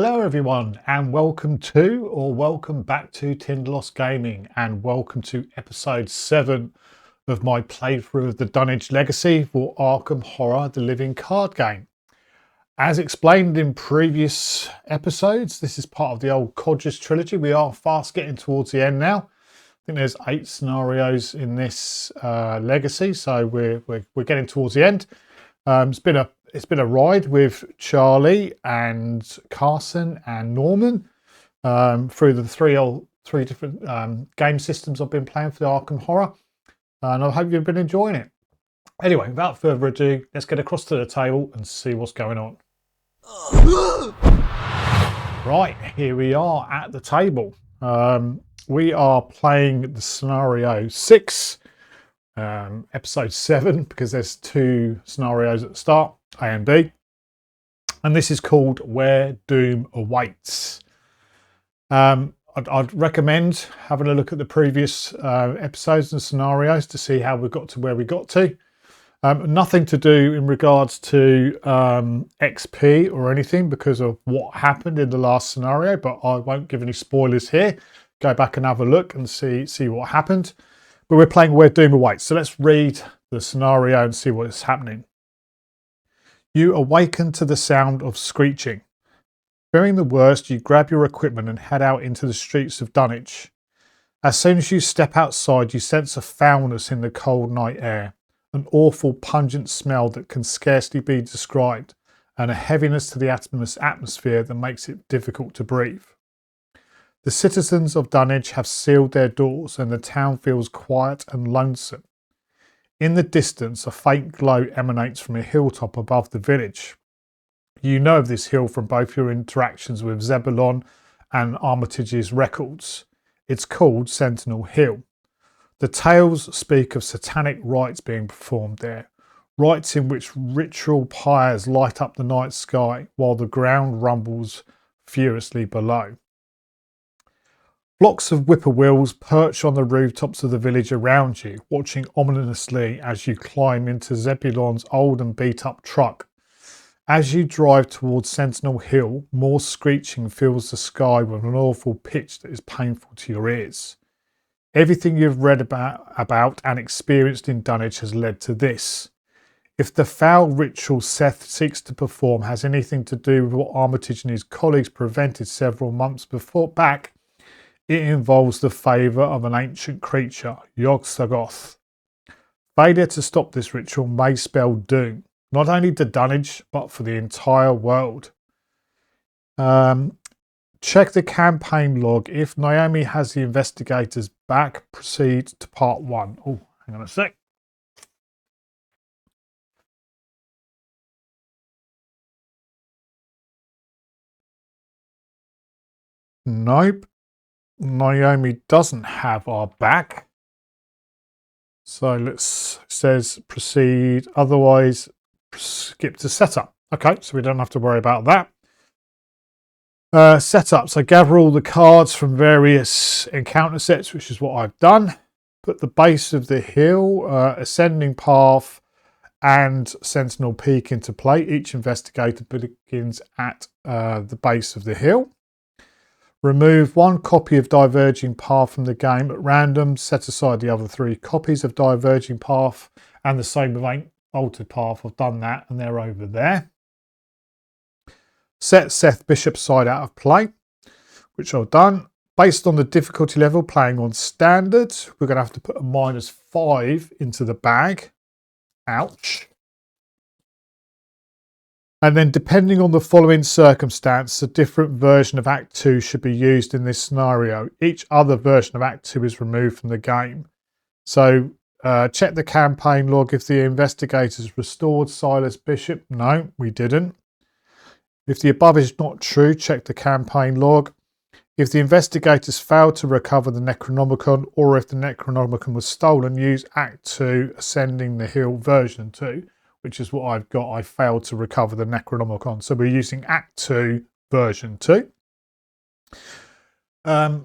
Hello everyone, and welcome back to Tinderloss Gaming, and welcome to episode 7 of my playthrough of the Dunwich Legacy for Arkham Horror, the living card game. As explained in previous episodes, this is part of the old Codgers trilogy. We are fast getting towards the end now. I think there's 8 scenarios in this legacy, so we're getting towards the end. It's been a ride with Charlie and Carson and Norman through the three different game systems I've been playing for the Arkham Horror, and I hope you've been enjoying it. Anyway, without further ado, let's get across to the table and see what's going on. Right, here we are at the table. We are playing the scenario 6, episode 7, because there's 2 scenarios at the start, A and B, and this is called Where Doom Awaits. I'd recommend having a look at the previous episodes and scenarios to see how we got to where we got to. Nothing to do in regards to XP or anything because of what happened in the last scenario, but I won't give any spoilers here. Go back and have a look and see what happened. But we're playing Where Doom Awaits, so let's read the scenario and see what is happening. You awaken to the sound of screeching. Fearing the worst, you grab your equipment and head out into the streets of Dunwich. As soon as you step outside, you sense a foulness in the cold night air, an awful pungent smell that can scarcely be described, and a heaviness to the atmosphere that makes it difficult to breathe. The citizens of Dunwich have sealed their doors and the town feels quiet and lonesome. In the distance, a faint glow emanates from a hilltop above the village. You know of this hill from both your interactions with Zebulon and Armitage's records. It's called Sentinel Hill. The tales speak of satanic rites being performed there, rites in which ritual pyres light up the night sky while the ground rumbles furiously below. Flocks of whippoorwills perch on the rooftops of the village around you, watching ominously as you climb into Zebulon's old and beat-up truck. As you drive towards Sentinel Hill, more screeching fills the sky with an awful pitch that is painful to your ears. Everything you've read about and experienced in Dunwich has led to this. If the foul ritual Seth seeks to perform has anything to do with what Armitage and his colleagues prevented several months back, it involves the favour of an ancient creature, Yog-Sothoth. Failure to stop this ritual may spell doom, not only to Dunwich, but for the entire world. Check the campaign log. If Naomi has the investigators back, proceed to part 1. Oh, hang on a sec. Nope. Naomi doesn't have our back. So it says proceed, otherwise skip to setup. Okay, so we don't have to worry about that. Setup, so gather all the cards from various encounter sets, which is what I've done. Put the base of the hill, ascending path and Sentinel Peak into play. Each investigator begins at the base of the hill. Remove 1 copy of Diverging Path from the game at random. Set aside the other 3 copies of Diverging Path and the same with Altered Path. I've done that and they're over there. Set Seth Bishop's side out of play, which I've done. Based on the difficulty level, playing on standard, we're going to have to put a -5 into the bag. Ouch. And then depending on the following circumstance, a different version of Act 2 should be used in this scenario. Each other version of Act 2 is removed from the game. So check the campaign log if the investigators restored Silas Bishop. No, we didn't. If the above is not true, check the campaign log. If the investigators failed to recover the Necronomicon, or if the Necronomicon was stolen, use Act 2 Ascending the Hill version 2. Which is what I've got. I failed to recover the Necronomicon. So we're using Act 2, version 2. A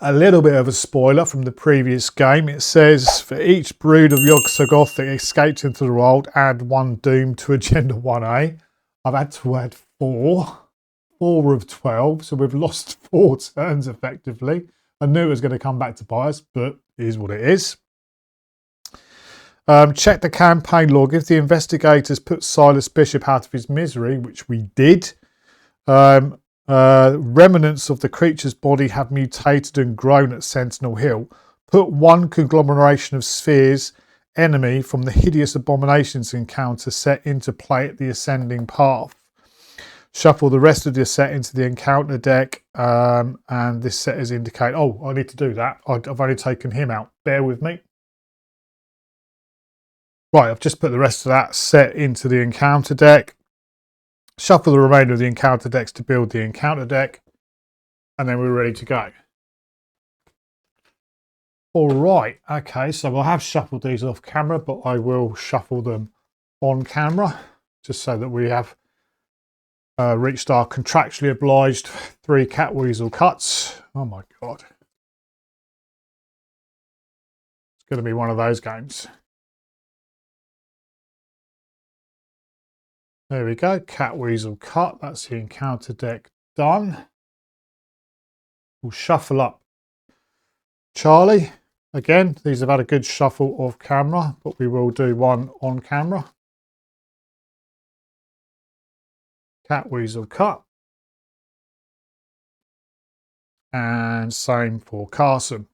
little bit of a spoiler from the previous game. It says, for each brood of Yog-Sothoth that escaped into the wild, add 1 doom to Agenda 1A. I've had to add 4. 4 of 12, so we've lost 4 turns effectively. I knew it was going to come back to bite us, but it is what it is. Check the campaign log. If the investigators put Silas Bishop out of his misery, which we did, remnants of the creature's body have mutated and grown at Sentinel Hill. Put 1 conglomeration of spheres enemy from the hideous abominations encounter set into play at the ascending path. Shuffle the rest of the set into the encounter deck, and this set is indicate. Oh, I need to do that. I've only taken him out. Bear with me. Right, I've just put the rest of that set into the encounter deck. Shuffle the remainder of the encounter decks to build the encounter deck, and then we're ready to go. All right, okay, so I have shuffled these off camera, but I will shuffle them on camera just so that we have reached our contractually obliged 3 cat weasel cuts. Oh my God. It's going to be one of those games. There we go, cat weasel cut. That's the encounter deck done. We'll shuffle up Charlie. Again, these have had a good shuffle off camera, but we will do one on camera. Cat weasel cut. And same for Carson.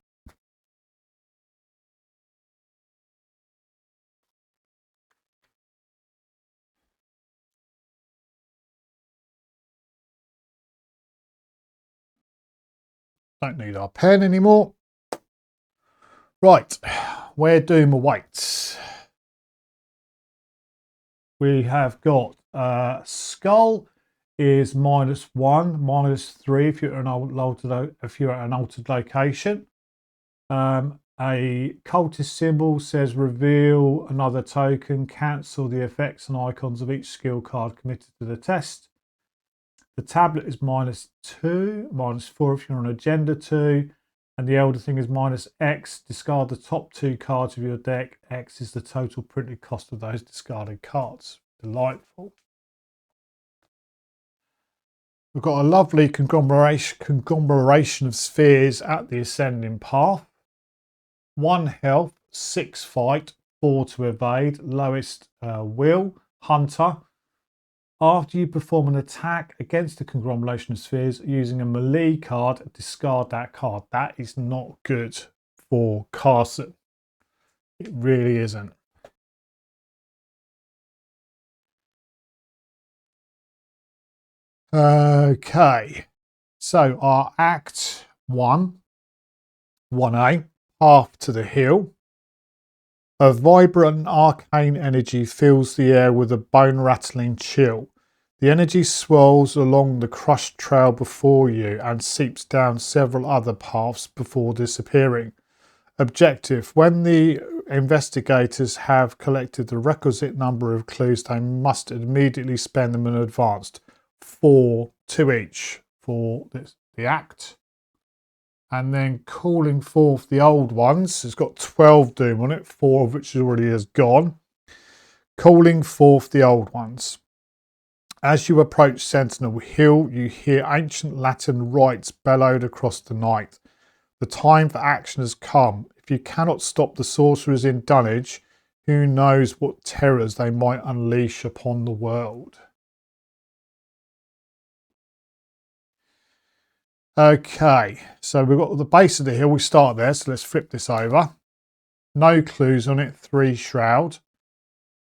Don't need our pen anymore. Right, where doom awaits. We have got Skull is -1, -3 if you're at an altered location. A cultist symbol says reveal another token, cancel the effects and icons of each skill card committed to the test. The tablet is -2, -4 if you're on agenda 2, and the elder thing is -X. Discard the top 2 cards of your deck. X is the total printed cost of those discarded cards. Delightful. We've got a lovely conglomeration of spheres at the ascending path. 1 health, 6 fight, 4 to evade, lowest will, hunter. After you perform an attack against a conglomeration of spheres using a melee card, discard that card. That is not good for Carson. It really isn't. Okay, so our Act 1, 1A, Path to the Hill. A vibrant arcane energy fills the air with a bone-rattling chill. The energy swirls along the crushed trail before you and seeps down several other paths before disappearing. Objective: when the investigators have collected the requisite number of clues, they must immediately spend them in advance. 4 to each for the act. And then calling forth the old ones. It's got 12 doom on it, 4 of which already has gone. Calling forth the old ones. As you approach Sentinel Hill, you hear ancient Latin rites bellowed across the night. The time for action has come. If you cannot stop the sorcerers in Dunwich, who knows what terrors they might unleash upon the world. Okay, so we've got the base of the hill. We start there, so let's flip this over. No clues on it, 3 shroud.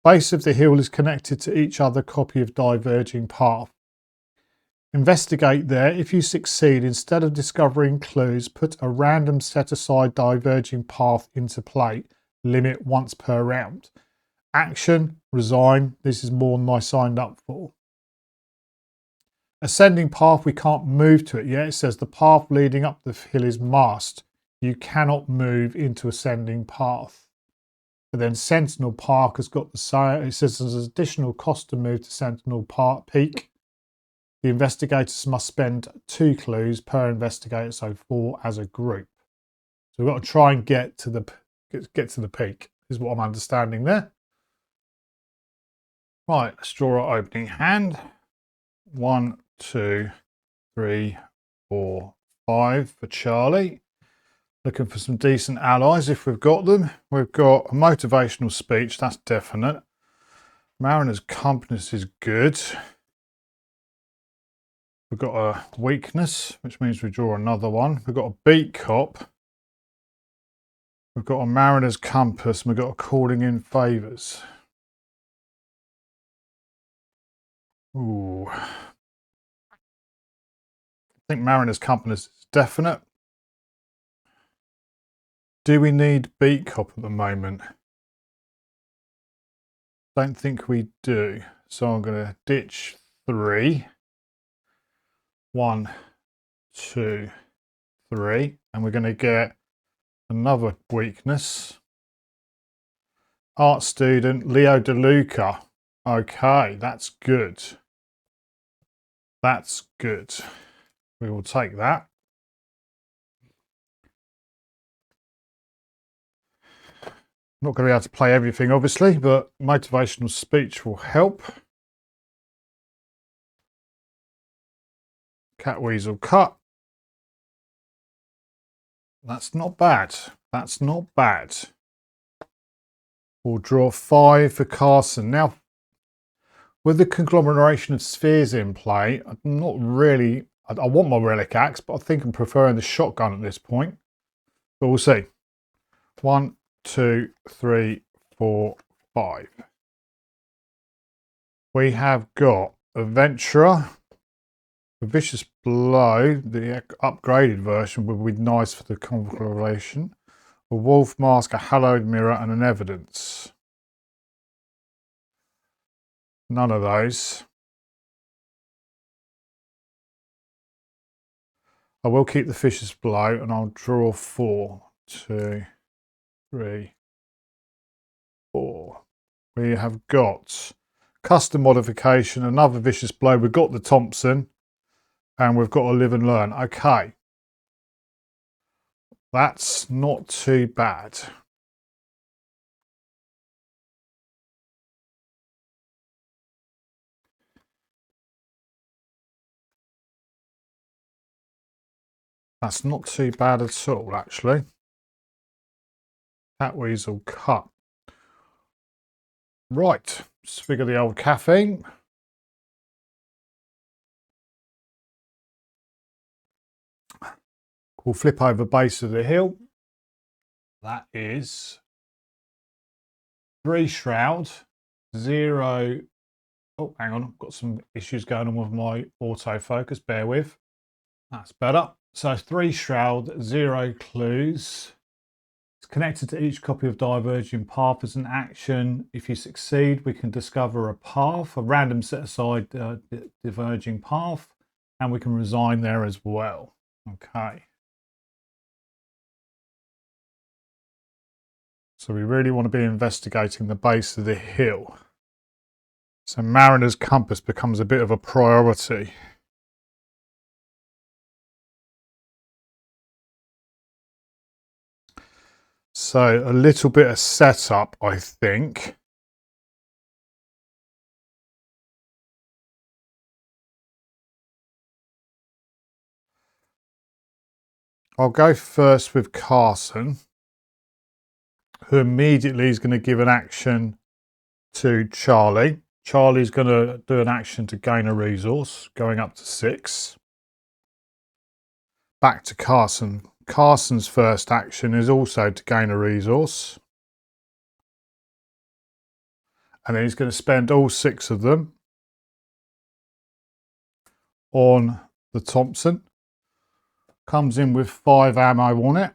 Base of the hill is connected to each other copy of diverging path. Investigate there. If you succeed, instead of discovering clues, put a random set aside diverging path into play. Limit once per round. Action, resign. This is more than I signed up for. Ascending path, we can't move to it yet. It says the path leading up the hill is masked. You cannot move into ascending path. But then Sentinel Park has got the same. It says there's an additional cost to move to Sentinel Peak. The investigators must spend 2 clues per investigator, so 4 as a group. So we've got to try and get to the peak, is what I'm understanding there. Right, let's draw our opening hand. 1, 2, 3, 4, 5 for Charlie. Looking for some decent allies if we've got them. We've got a motivational speech, that's definite. Mariner's compass is good. We've got a weakness, which means we draw another one. We've got a beat cop. We've got a mariner's compass, and we've got a calling in favours. Ooh. I think mariner's compass is definite. Do we need beat cop at the moment? Don't think we do. So I'm going to ditch 3. 1, 2, 3. And we're going to get another weakness. Art student, Leo DeLuca. Okay, that's good. That's good. We will take that. Not going to be able to play everything, obviously, but motivational speech will help. Cat weasel cut. That's not bad. That's not bad. We'll draw 5 for Carson. Now, with the conglomeration of spheres in play, I'm not really... I want my relic axe, but I think I'm preferring the shotgun at this point. But we'll see. 1, 2, 3, 4, 5. We have got Adventurer, a Vicious Blow, the upgraded version would be nice for the conglomeration. A Wolf Mask, a Hallowed Mirror, and an Evidence. None of those. I will keep the Vicious Blow and I'll draw 4, 2, 3, 4. We have got custom modification, another Vicious Blow. We've got the Thompson and we've got a Live and Learn. Okay. That's not too bad. That's not too bad at all, actually. Cat weasel cut. Right, swig of the old caffeine. We'll flip over base of the hill. That is 3 shroud, 0. Oh, hang on, I've got some issues going on with my autofocus, bear with. That's better. So 3 shroud, 0 clues. It's connected to each copy of Diverging Path as an action. If you succeed, we can discover a path, a random set aside diverging path, and we can resign there as well. Okay. So we really want to be investigating the base of the hill. So Mariner's Compass becomes a bit of a priority. So a little bit of setup, I think. I'll go first with Carson, who immediately is going to give an action to Charlie. Charlie's going to do an action to gain a resource, going up to 6. Back to Carson. Carson's first action is also to gain a resource. And then he's going to spend all 6 of them on the Thompson. Comes in with 5 ammo on it.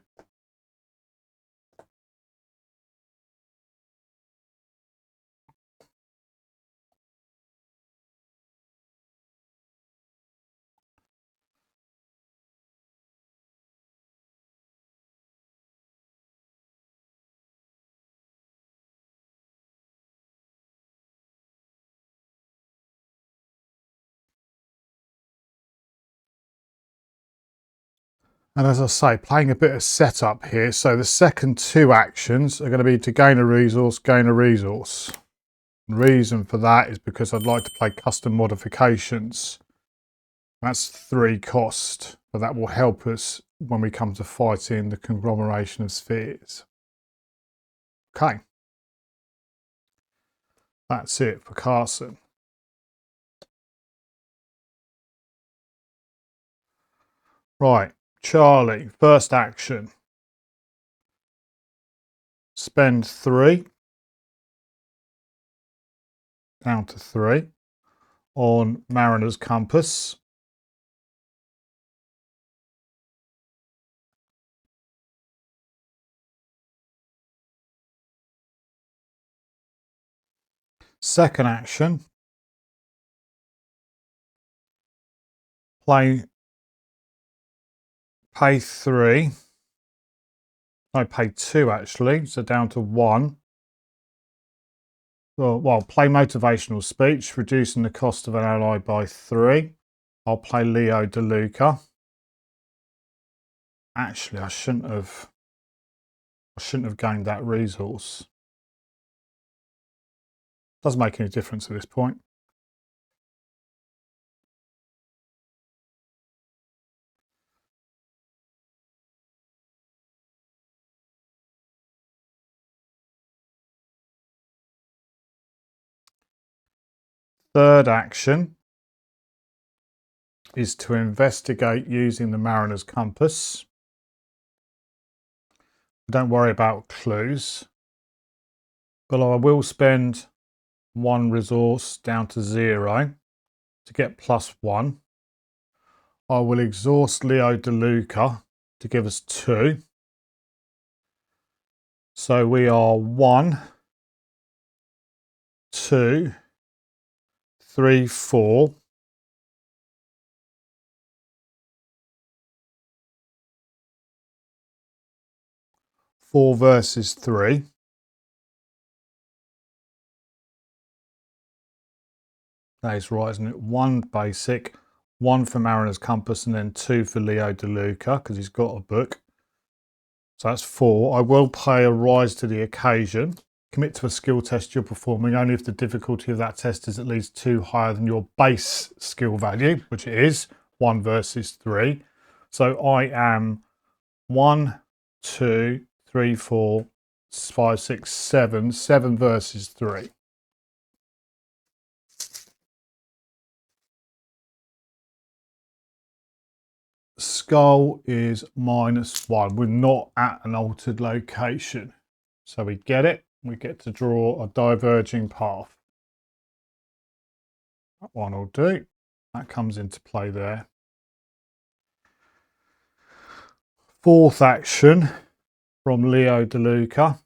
And as I say, playing a bit of setup here. So the second 2 actions are going to be to gain a resource, gain a resource. The reason for that is because I'd like to play custom modifications. That's 3 cost, but that will help us when we come to fighting the conglomeration of spheres. Okay. That's it for Carson. Right, Charlie, first action. Spend 3, down to 3, on Mariner's Compass. Second action, pay 3. No, pay 2 actually, so down to 1. Well, play motivational speech, reducing the cost of an ally by 3. I'll play Leo DeLuca. Actually, I shouldn't have gained that resource. Doesn't make any difference at this point. Third action is to investigate using the Mariner's Compass. Don't worry about clues, but I will spend 1 resource down to 0 to get +1. I will exhaust Leo DeLuca to give us 2. So we are 1, 2, 3, 4. 4 versus 3. That is right, isn't it? 1 basic, 1 for Mariner's Compass, and then 2 for Leo DeLuca because he's got a book. So that's 4. I will pay a rise to the occasion. Commit to a skill test you're performing only if the difficulty of that test is at least 2 higher than your base skill value, which it is, 1 versus 3. So I am 1, 2, 3, 4, 5, 6, 7. 7 versus 3. Skull is -1. We're not at an altered location. So we get it. We get to draw a diverging path. That one will do. That comes into play there. Fourth action from Leo DeLuca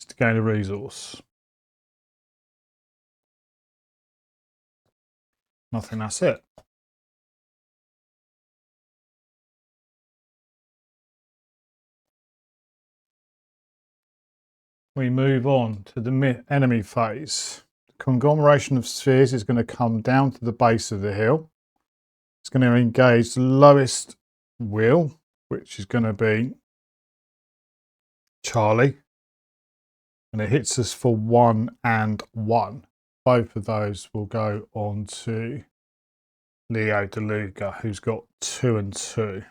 is to gain a resource. Nothing, that's it. We move on to the enemy phase. The conglomeration of spheres is going to come down to the base of the hill. It's going to engage the lowest will, which is going to be Charlie. And it hits us for 1 and 1. Both of those will go on to Leo DeLuca, who's got 2 and 2.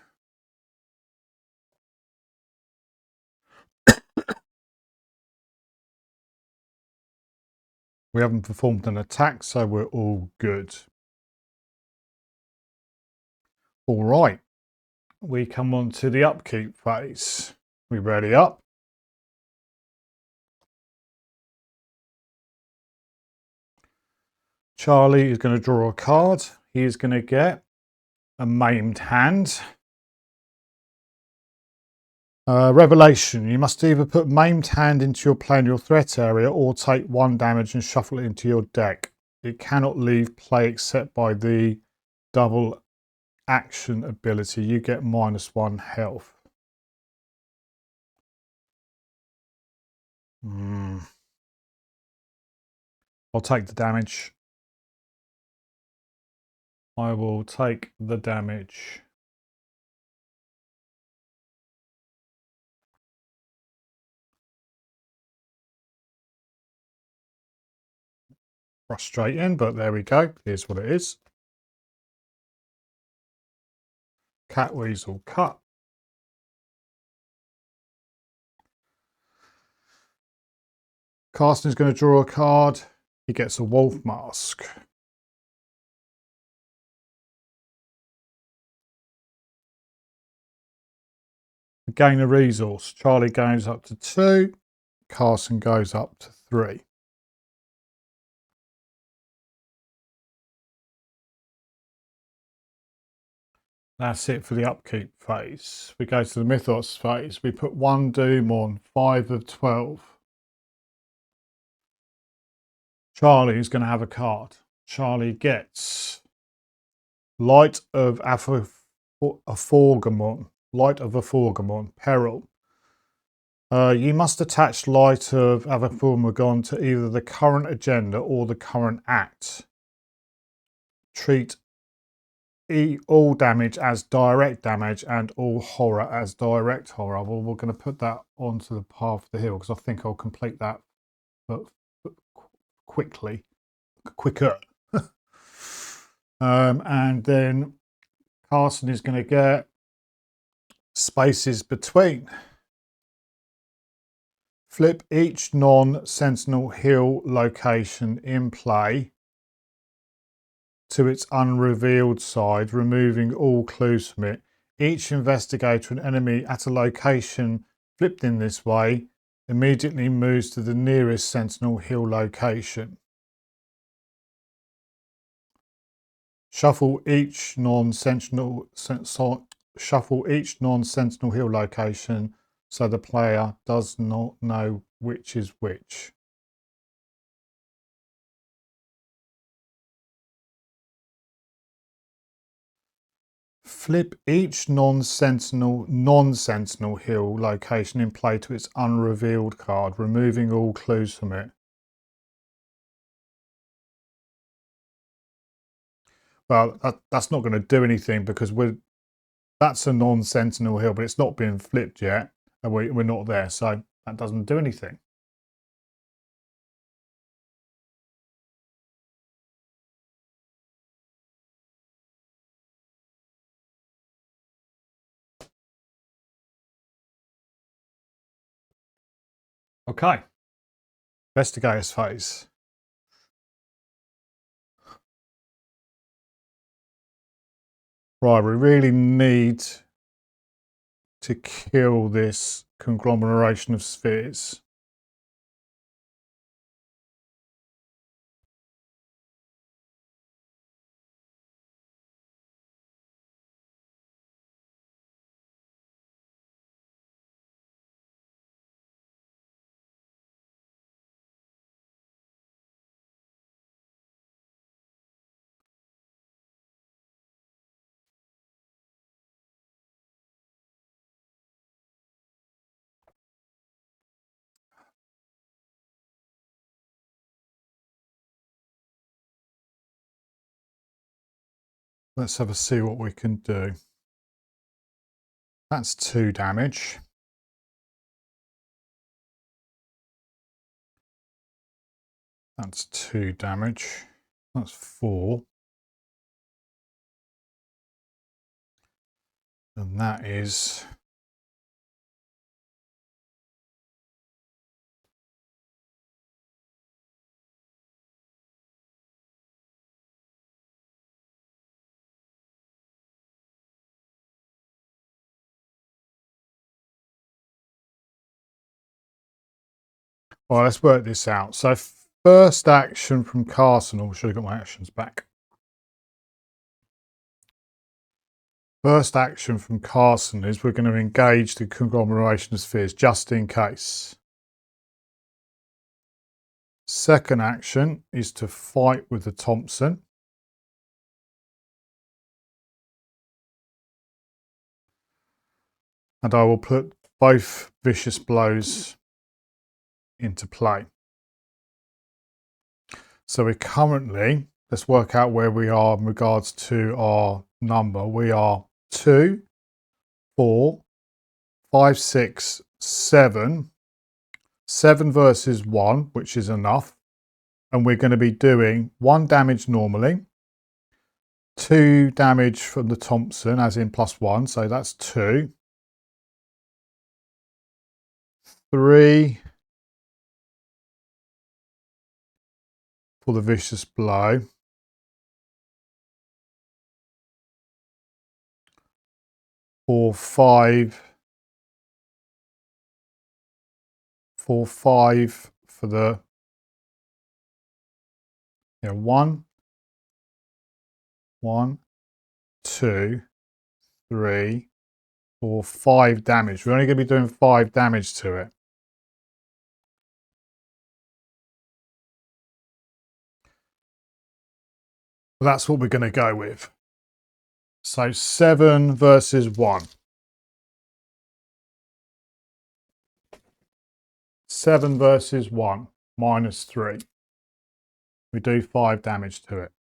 We haven't performed an attack, so we're all good. All right, we come on to the upkeep phase. We ready up? Charlie is going to draw a card. He is going to get a maimed hand. Revelation. You must either put maimed hand into your play in your threat area or take 1 damage and shuffle it into your deck. It cannot leave play except by the double action ability. You get -1 health. I'll take the damage. I will take the damage. Frustrating, but there we go. Here's what it is. Cat Weasel cut. Carson is going to draw a card. He gets a wolf mask. Gain a resource. Charlie goes up to 2. Carson goes up to 3. That's it for the upkeep phase. We go to the mythos phase. We put 1 doom on, 5 of 12. Charlie is going to have a card. Charlie gets Light of Aforgamon. Light of Aforgamon. Peril. You must attach Light of Aforgamon to either the current agenda or the current act. Treat all damage as direct damage and all horror as direct horror. Well, we're going to put that onto the path of the hill because I think I'll complete that but quicker. And then Carson is going to get spaces between. Flip each non-Sentinel hill location in play to its unrevealed side, removing all clues from it. Each investigator and enemy at a location flipped in this way immediately moves to the nearest Sentinel hill location. Shuffle each non-Sentinel hill location so the player does not know which is which. Flip each non-Sentinel hill location in play to its unrevealed card, removing all clues from it. Well, that's not going to do anything because that's a non-Sentinel hill, but it's not been flipped yet, and we're not there, so that doesn't do anything. Okay, investigators phase. Right, we really need to kill this conglomeration of spheres. Let's have a see what we can do. That's 2 damage. That's 2 damage. That's 4. And that is well, let's work this out. So first action from Carson, or should have got my actions back. First action from Carson is we're going to engage the conglomeration of spheres just in case. Second action is to fight with the Thompson. And I will put both vicious blows into play. So we're currently, let's work out where we are in regards to our number. We are 2, 4, 5, 6, 7. 7 versus 1, which is enough. And we're going to be doing 1 damage normally, 2 damage from the Thompson, as in +1, so that's 2. 3 for the vicious blow. Or 5 for the 1, 2, 3, 4, 5 damage. We're only going to be doing 5 damage to it. That's what we're going to go with. So 7 versus 1. 7 versus 1, -3. We do 5 damage to it.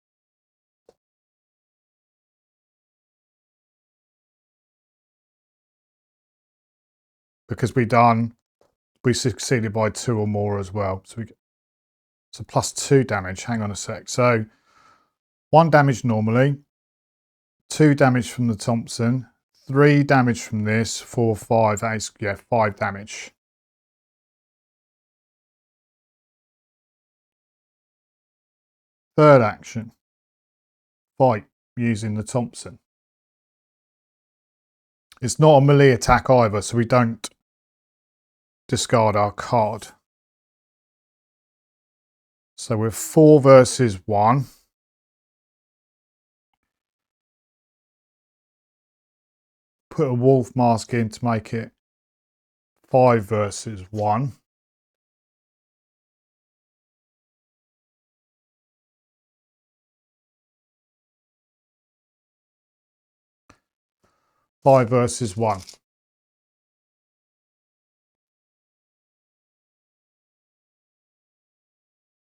Because we succeeded by 2 or more as well. So +2 damage. Hang on a sec. So 1 damage normally, 2 damage from the Thompson, 3 damage from this, 4, 5, 8, yeah, 5 damage. Third action, fight using the Thompson. It's not a melee attack either, so we don't discard our card. So we're 4 versus 1. Put a wolf mask in to make it 5 versus 1. Five versus 1.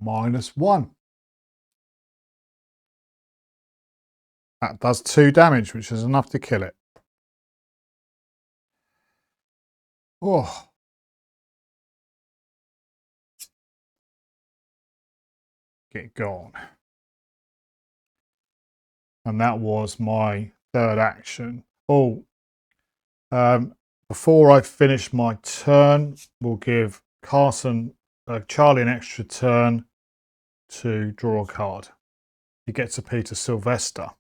-1. That does 2 damage, which is enough to kill it. Oh. Get gone. And that was my third action. Oh, before I finish my turn, we'll give Charlie an extra turn to draw a card. He gets a Peter Sylvester.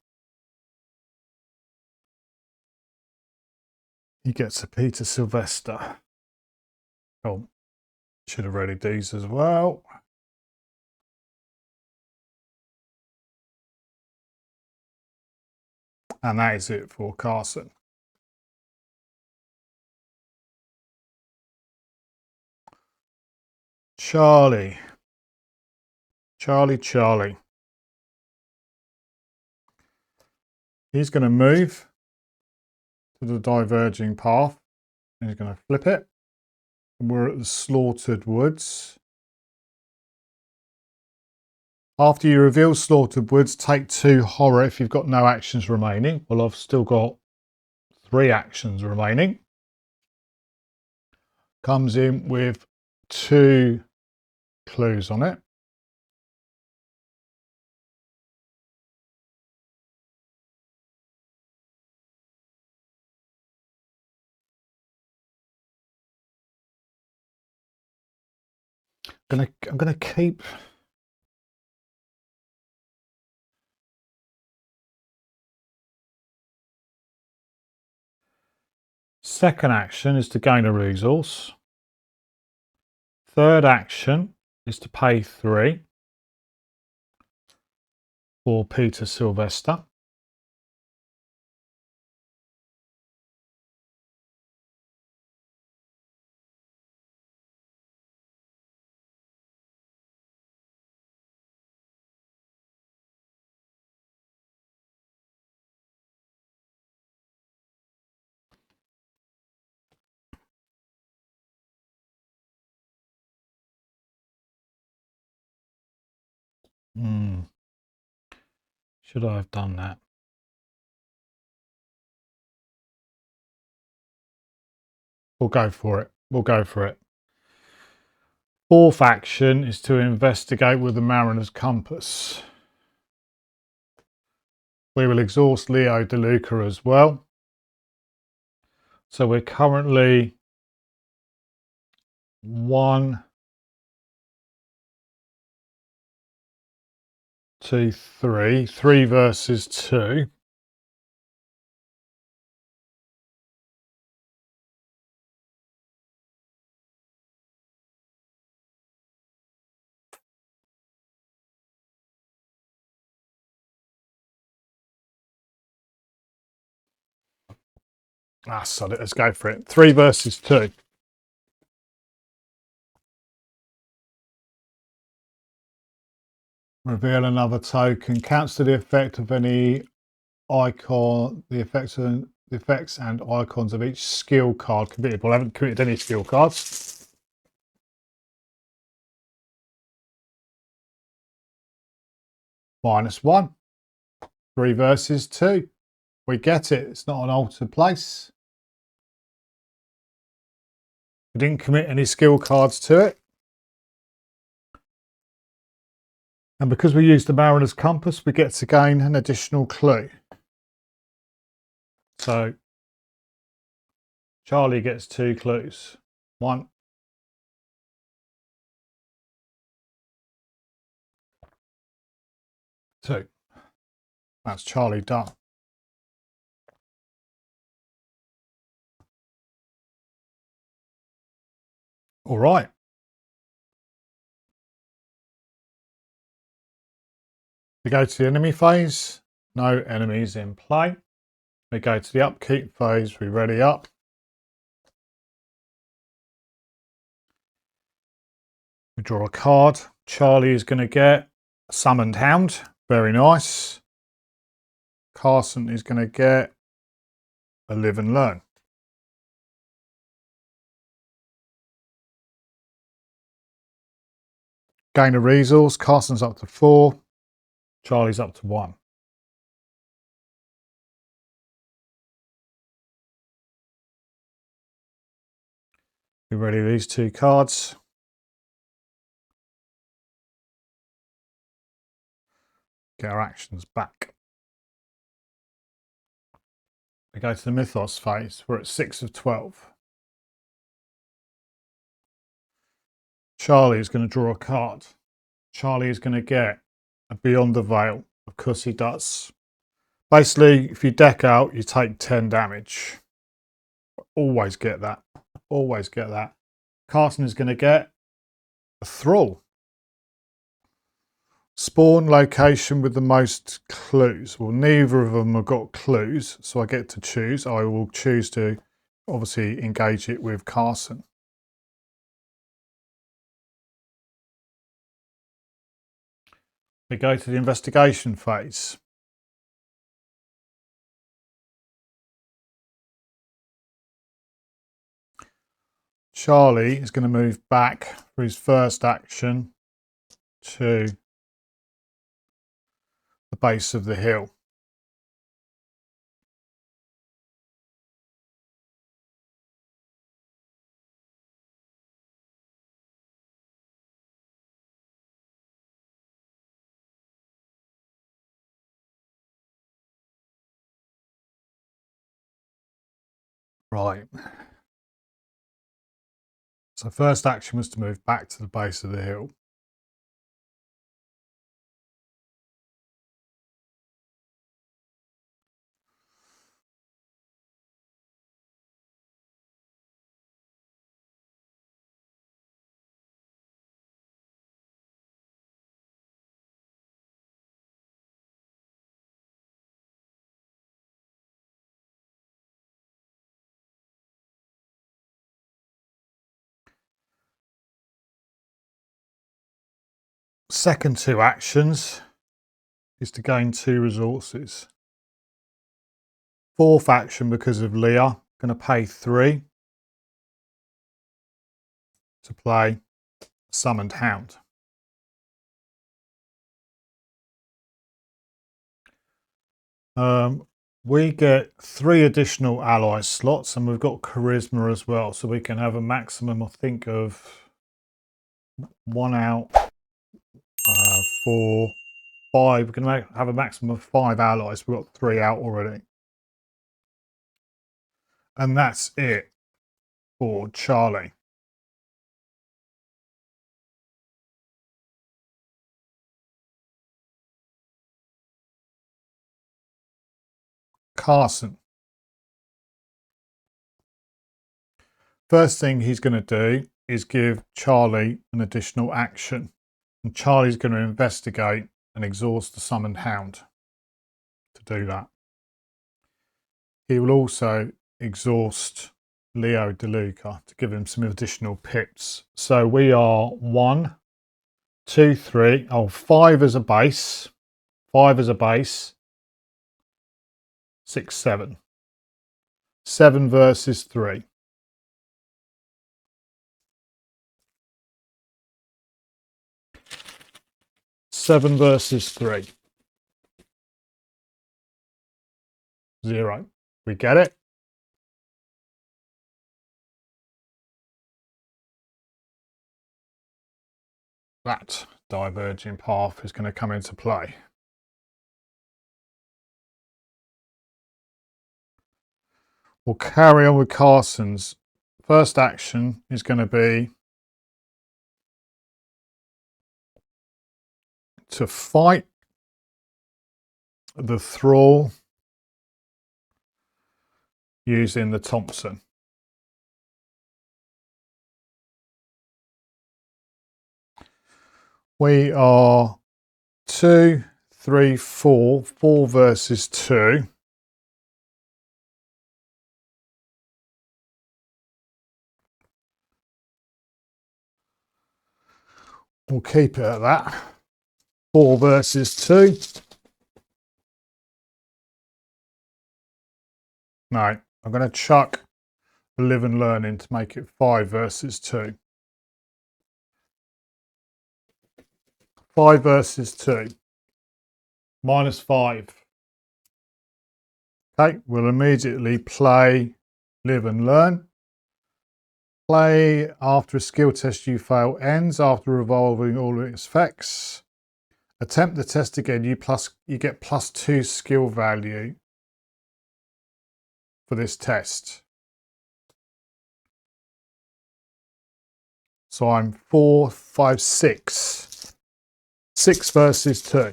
He gets a Peter Sylvester. Oh, should have readied these as well. And that is it for Carson. Charlie. He's going to move to the diverging path. And he's going to flip it. And we're at the Slaughtered Woods. After you reveal Slaughtered Woods, take 2 horror if you've got no actions remaining. Well, I've still got 3 actions remaining. Comes in with 2 clues on it. I'm gonna keep. Second action is to gain a resource. Third action is to pay 3 for Peter Sylvester. Should I have done that? We'll go for it. We'll go for it. Fourth action is to investigate with the Mariner's Compass. We will exhaust Leo DeLuca as well. So we're currently 1, 2, 3. 3 versus 2. Sod it, let's go for it. 3 versus 2. Reveal another token. Cancel the effect of any icon, the effects and icons of each skill card committed. Well, I haven't committed any skill cards. -1. 3 versus 2. We get it. It's not an altered place. We didn't commit any skill cards to it. And because we used the Mariner's Compass, we get to gain an additional clue. So Charlie gets 2 clues. 1, 2. That's Charlie done. All right. We go to the enemy phase. No enemies in play. We go to the upkeep phase. We ready up. We draw a card. Charlie is going to get a Summoned Hound. Very nice. Carson is going to get a Live and Learn. Gain a resource. Carson's up to 4. Charlie's up to 1. We ready these 2 cards. Get our actions back. We go to the Mythos phase. We're at 6 of 12. Charlie is going to draw a card. Charlie is going to get a Beyond the Veil. Of course he does. Basically, if you deck out, you take 10 damage. Always get that. Always get that. Carson is going to get a Thrall. Spawn location with the most clues. Well, neither of them have got clues, so I get to choose. I will choose to obviously engage it with Carson. We go to the investigation phase. Charlie is going to move back for his first action to the base of the hill. Right. So first action was to move back to the base of the hill. Second 2 actions is to gain 2 resources. Fourth action, because of Leah, going to pay 3 to play Summoned Hound. We get 3 additional ally slots, and we've got charisma as well, so we can have a maximum, I think, of 1 out, 4, 5. We're going to have a maximum of 5 allies. We've got 3 out already. And that's it for Charlie. Carson. First thing he's going to do is give Charlie an additional action. And Charlie's going to investigate and exhaust the summoned hound to do that. He will also exhaust Leo DeLuca to give him some additional pips. So we are 1, 2, 3. 5 as a base. 5 as a base. 6, 7. 7 versus 3. Seven versus 3. 0. We get it? That diverging path is going to come into play. We'll carry on with Carson's. First action is going to be to fight the thrall using the Thompson. We are 2, 3, 4. 4 versus 2. We'll keep it at that. 4 versus 2. No, I'm going to chuck the live and learn in to make it 5 versus 2. 5 versus 2. -5. Okay, we'll immediately play live and learn. Play after a skill test you fail ends after revolving all of its effects. Attempt the test again. You get +2 skill value for this test. So I'm 4, 5, 6. 6 versus 2.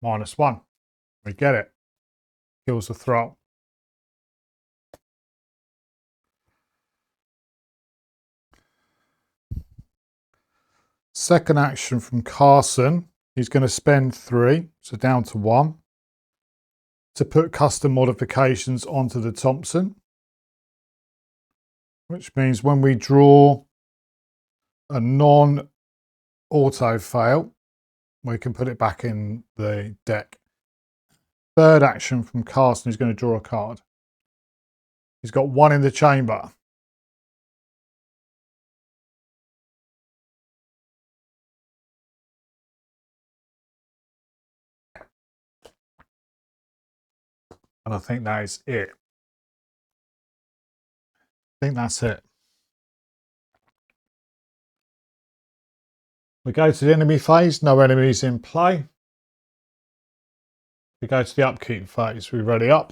-1. We get it. Kills the thrall. Second action from Carson. He's going to spend 3, so down to 1, to put custom modifications onto the Thompson. Which means when we draw a non-auto fail, we can put it back in the deck. Third action from Carson is going to draw a card. He's got 1 in the chamber. And I think that is it. I think that's it. We go to the enemy phase, no enemies in play. We go to the upkeep phase, we ready up.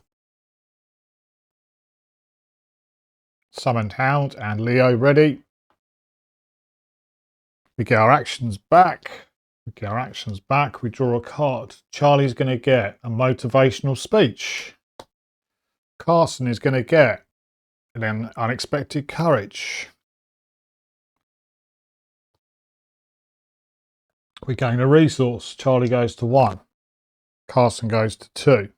Summoned Hound and Leo ready. We get our actions back. We draw a card. Charlie's going to get a motivational speech. Carson is going to get an unexpected courage. We gain a resource. Charlie goes to 1. Carson goes to 2.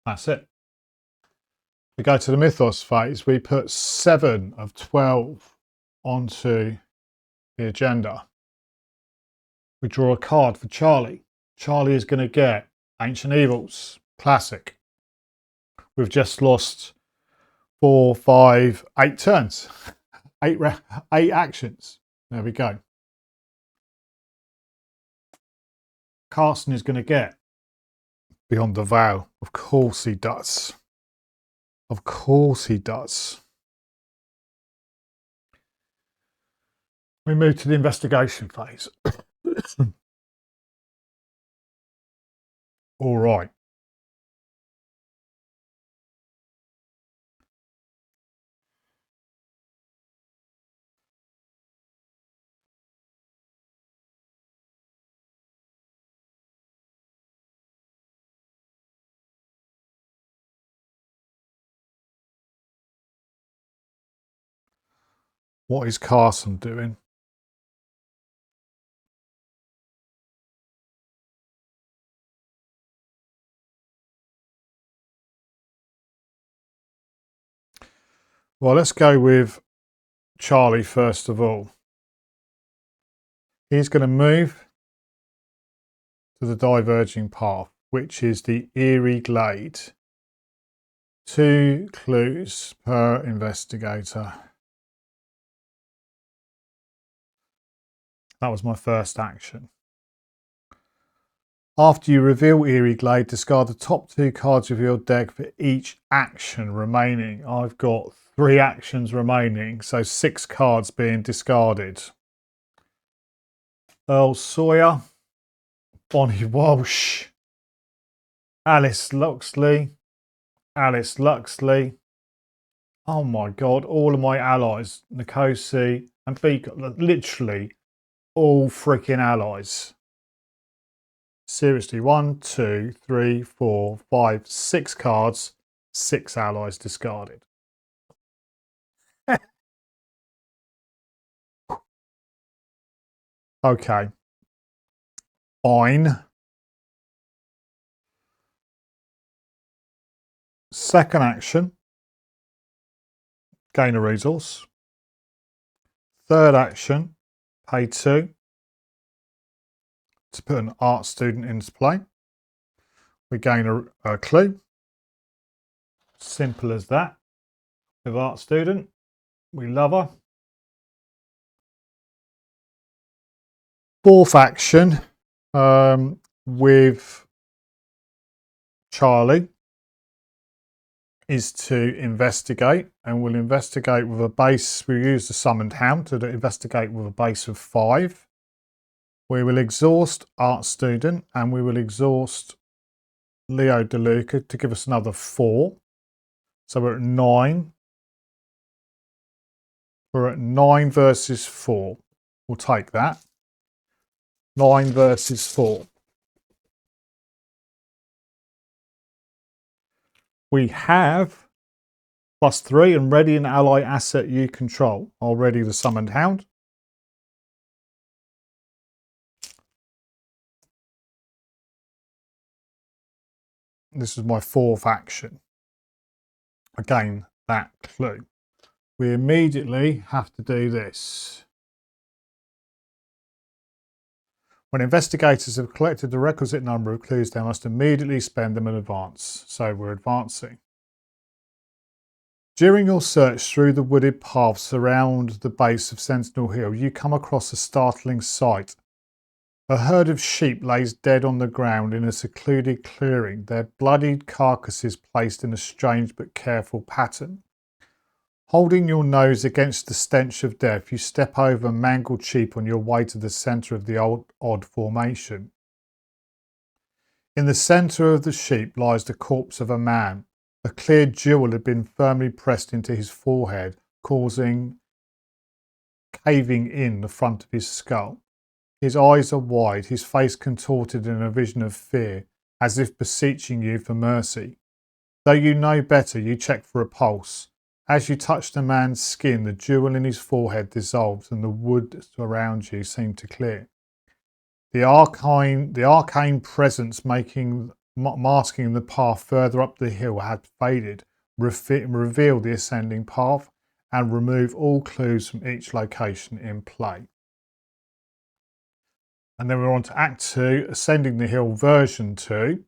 That's it. We go to the mythos phase. We put 7 of 12 onto the agenda. We draw a card for Charlie. Charlie is going to get Ancient Evils, classic. We've just lost 4, 5, 8 turns, 8 actions. There we go. Carson is going to get Beyond the Veil. Of course he does. Of course he does. we move to the investigation phase. All right. What is Carson doing? Well, let's go with Charlie first of all. He's going to move to the diverging path, which is the eerie glade. 2 clues per investigator. That was my first action. After you reveal Eerie Glade, discard the top 2 cards of your deck for each action remaining. I've got 3 actions remaining, so 6 cards being discarded. Earl Sawyer, Bonnie Walsh, Alice Luxley, oh my god, all of my allies, Nkosi and Beak, literally all freaking allies. Seriously, 1, 2, 3, 4, 5, 6 cards, 6 allies discarded. Okay. Fine. Second action, gain a resource. Third action, pay 2 to put an art student into play. We gain a clue. Simple as that. With art student, we love her. Fourth action, with Charlie, is to investigate, and we'll investigate with a base. We use the summoned hound to investigate with a base of 5. We will exhaust art student, and we will exhaust Leo DeLuca to give us another 4. So we're at 9. We're at 9 versus 4. We'll take that. 9 versus 4. We have +3 and ready an ally asset you control. Already the summoned hound. This is my 4th action. Again, that clue. We immediately have to do this. When investigators have collected the requisite number of clues, they must immediately spend them in advance. So we're advancing. During your search through the wooded paths around the base of Sentinel Hill, you come across a startling sight. A herd of sheep lays dead on the ground in a secluded clearing, their bloodied carcasses placed in a strange but careful pattern. Holding your nose against the stench of death, you step over mangled sheep on your way to the centre of the odd formation. In the centre of the sheep lies the corpse of a man. A clear jewel had been firmly pressed into his forehead, causing caving in the front of his skull. His eyes are wide, his face contorted in a vision of fear, as if beseeching you for mercy. Though you know better, you check for a pulse. As you touch the man's skin, the jewel in his forehead dissolves and the wood around you seemed to clear. The arcane presence masking the path further up the hill had faded, revealed the ascending path, and remove all clues from each location in play. And then we're on to Act 2, Ascending the Hill version 2.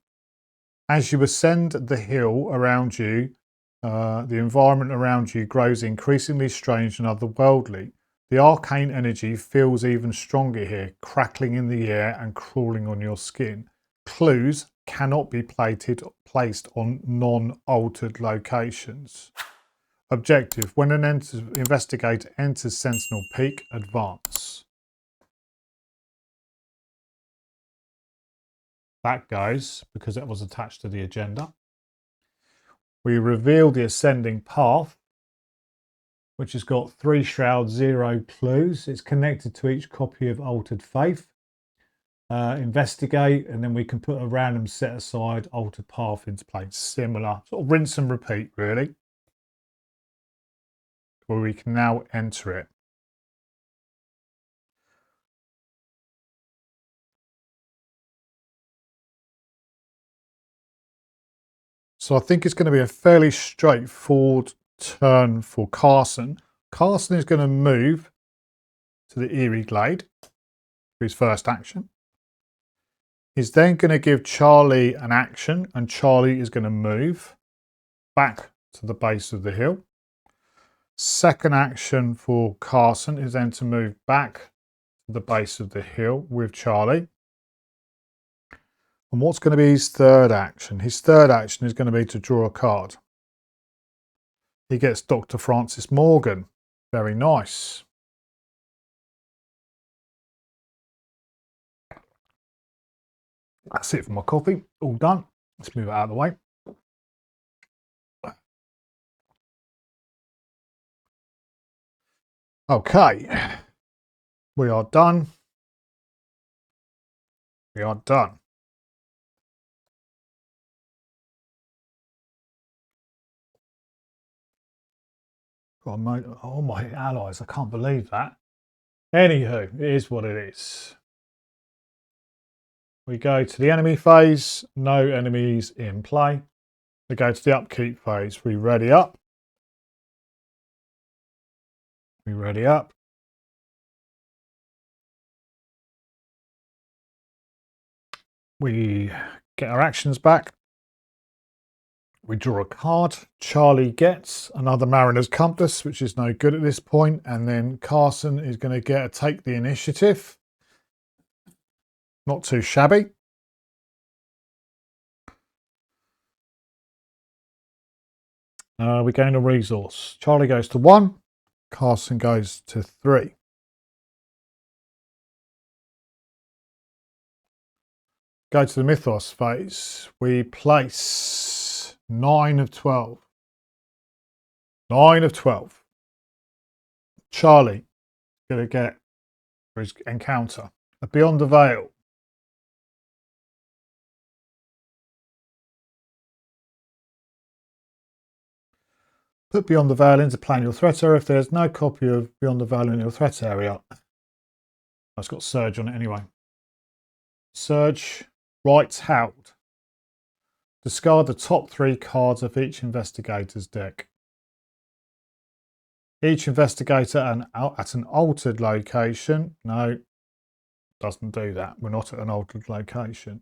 As you ascend the hill around you, the environment around you grows increasingly strange and otherworldly. The arcane energy feels even stronger here, crackling in the air and crawling on your skin. Clues cannot be placed on non-altered locations. Objective. When an investigator enters Sentinel Peak, advance. That goes because it was attached to the agenda. We reveal the ascending path, which has got 3 shrouds, 0 clues. It's connected to each copy of Altered Faith. Investigate, and then we can put a random set aside altered path into play. Similar, sort of rinse and repeat, really. Where we can now enter it. So I think it's going to be a fairly straightforward turn for Carson. Carson is going to move to the Eerie Glade for his first action. He's then going to give Charlie an action, and Charlie is going to move back to the base of the hill. Second action for Carson is then to move back to the base of the hill with Charlie. And what's going to be his third action? His third action is going to be to draw a card. He gets Dr. Francis Morgan. Very nice. That's it for my coffee. All done. Let's move it out of the way. Okay. We are done. We are done. Oh, my allies. I can't believe that. Anywho, it is what it is. We go to the enemy phase. No enemies in play. We go to the upkeep phase. We ready up. We ready up. We get our actions back. We draw a card. Charlie gets another Mariner's Compass, which is no good at this point. And then Carson is going to get a take the initiative. Not too shabby. We gain a resource. Charlie goes to 1. Carson goes to 3. Go to the Mythos phase. We place 9 of 12. 9 of 12. Charlie going to get for his encounter a Beyond the Veil. Put Beyond the Veil into play in your threat area if there's no copy of Beyond the Veil in your threat area. It's got Surge on it anyway. Surge, Rights Held. Discard the top 3 cards of each investigator's deck. Each investigator at an altered location. No, doesn't do that. We're not at an altered location.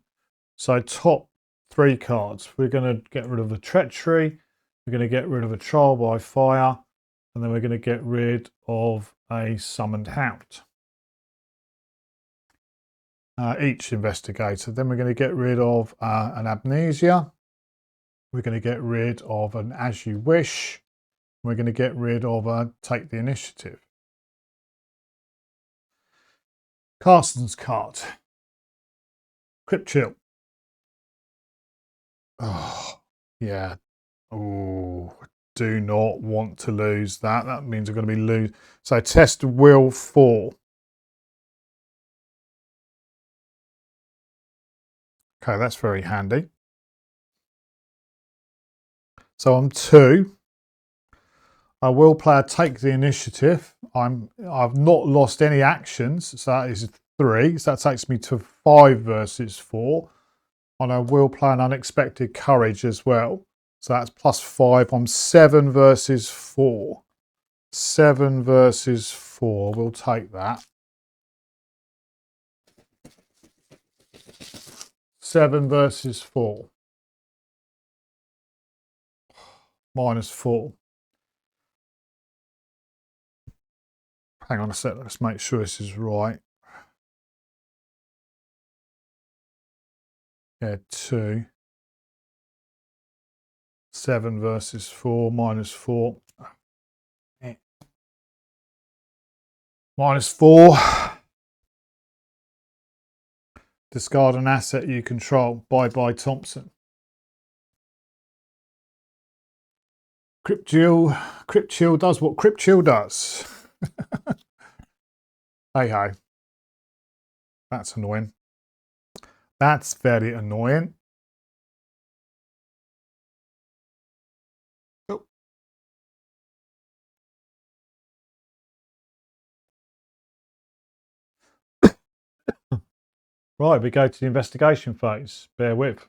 So top 3 cards. We're going to get rid of the Treachery. We're going to get rid of a Trial by Fire. And then we're going to get rid of a Summoned Hound. Each investigator. Then we're going to get rid of an Amnesia. We're going to get rid of an As You Wish. We're going to get rid of a Take the Initiative. Carson's card. Crypt Chill. Oh, yeah. Oh, do not want to lose that. That means we're going to be lose. So test will 4. Okay, that's very handy. So I'm 2. I will play a Take the Initiative. I've not lost any actions, so that is 3. So that takes me to 5 versus 4. And I will play an Unexpected Courage as well. So that's plus 5. I'm 7 versus 4. 7 versus 4. We'll take that. 7 versus 4. Minus 4. Hang on a sec. Let's make sure this is right. Yeah, 2. 7 versus 4 minus 4. -4. Discard an asset you control. Bye-bye Thompson. Crypt Chill does what Crypt Chill does. Hey ho. That's annoying. That's very annoying. Oh. Right, we go to the investigation phase. Bear with.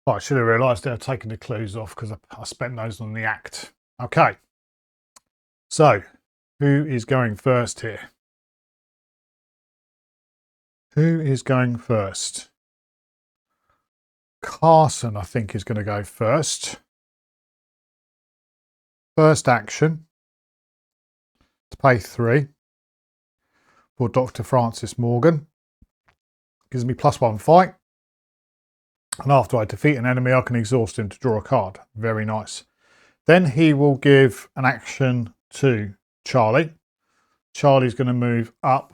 Oh, I should have realised I'd taken the clues off because I spent those on the act. Okay. So, who is going first here? Who is going first? Carson, I think, is going to go first. First action to pay 3 for Dr. Francis Morgan. Gives me +1 fight. And after I defeat an enemy, I can exhaust him to draw a card. Very nice. Then he will give an action to Charlie. Charlie's going to move up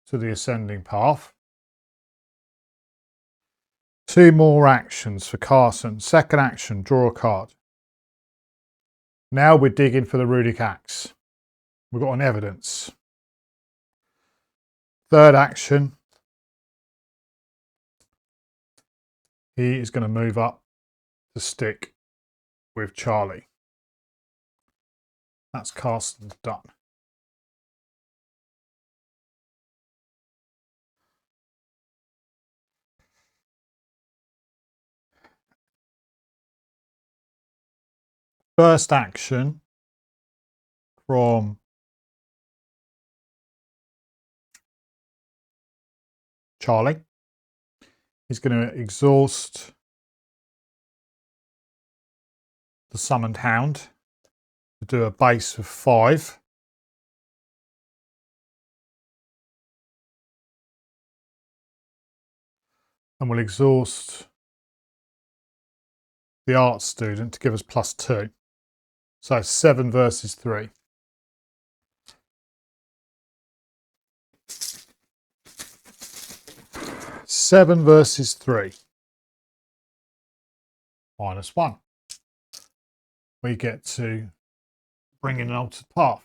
to the ascending path. 2 more actions for Carson. Second action, draw a card. Now we're digging for the runic axe. We've got an evidence. Third action, he is going to move up to stick with Charlie. That's Carson done. First action from Charlie. He's going to exhaust the summoned hound to do a base of 5. And we'll exhaust the art student to give us +2. So 7 versus 3. Seven versus 3. -1. We get to bring in an altered path.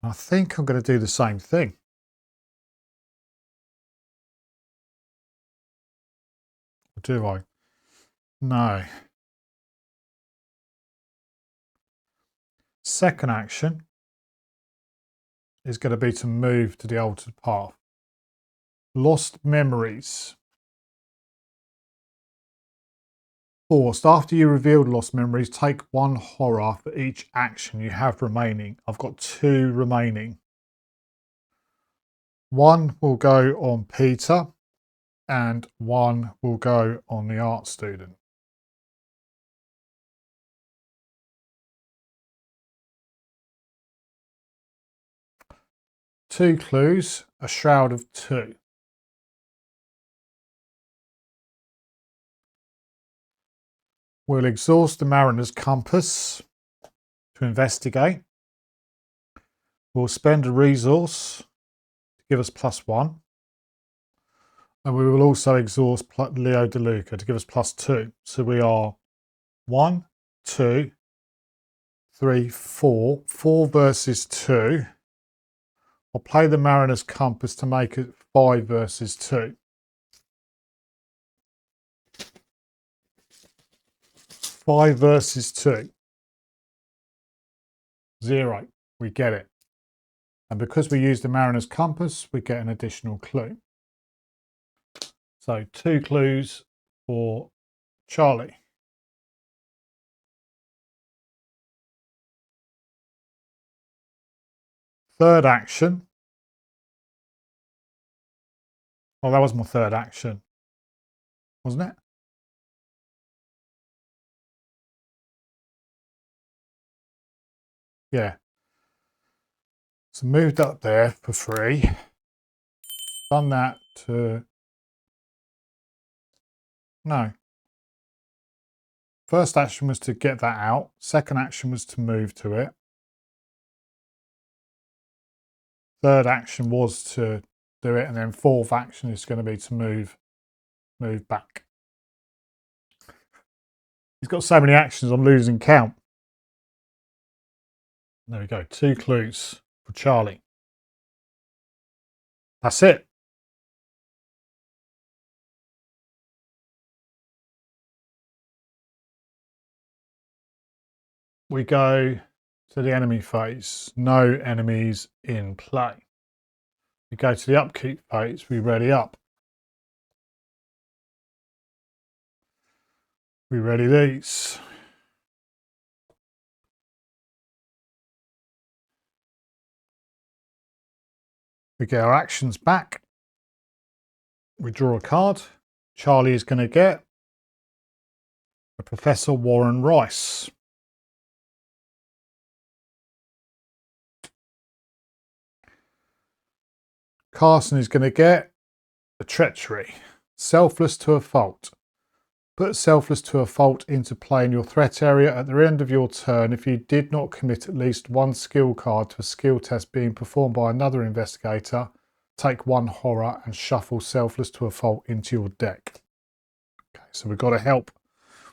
I think I'm going to do the same thing. Or do I? No. Second action is going to be to move to the altered path. Lost memories. Forced. After you revealed lost memories, take 1 horror for each action you have remaining. I've got 2 remaining. 1 will go on Peter and 1 will go on the art student. Two clues, a shroud of 2. We'll exhaust the mariner's compass to investigate. We'll spend a resource to give us +1. And we will also exhaust Leo DeLuca to give us +2. So we are 1, 2, 3, 4. 4 versus 2. I'll play the mariner's compass to make it 5 versus 2. 5 versus 2. 0. We get it. And because we use the mariner's compass, we get an additional clue. So 2 clues for Charlie. Third action. Well, that was my third action, wasn't it? Yeah. So moved up there for 3. done that to... No. First action was to get that out. Second action was to move to it. Third action was to do it. And then fourth action is going to be to move back. He's got so many actions, I'm losing count. There we go. 2 clues for Charlie. That's it. We go to the enemy phase. No enemies in play. We go to the upkeep phase. We ready up. We ready these. We get our actions back. We draw a card. Charlie is going to get a Professor Warren Rice. Carson is going to get a Treachery. Selfless to a fault. Put Selfless to a fault into play in your threat area at the end of your turn if you did not commit at least 1 skill card to a skill test being performed by another investigator. Take 1 horror and shuffle Selfless to a fault into your deck. Okay, so we've got to help.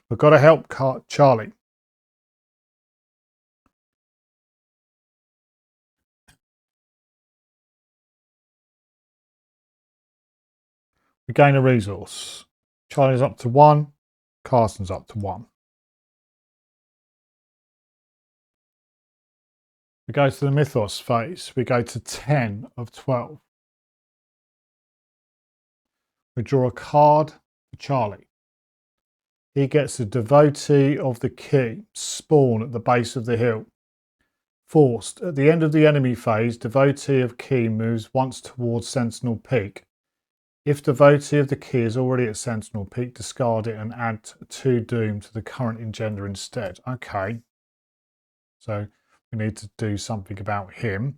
We've got to help Charlie. We gain a resource. Charlie's up to 1. Carson's up to 1. We go to the Mythos phase. We go to 10 of 12. We draw a card for Charlie. He gets a Devotee of the Key, spawn at the base of the hill. Forced. At the end of the enemy phase, Devotee of Key moves once towards Sentinel Peak. If Devotee of the Key is already at Sentinel Peak, discard it and add 2 Doom to the current Engender instead. Okay. So we need to do something about him.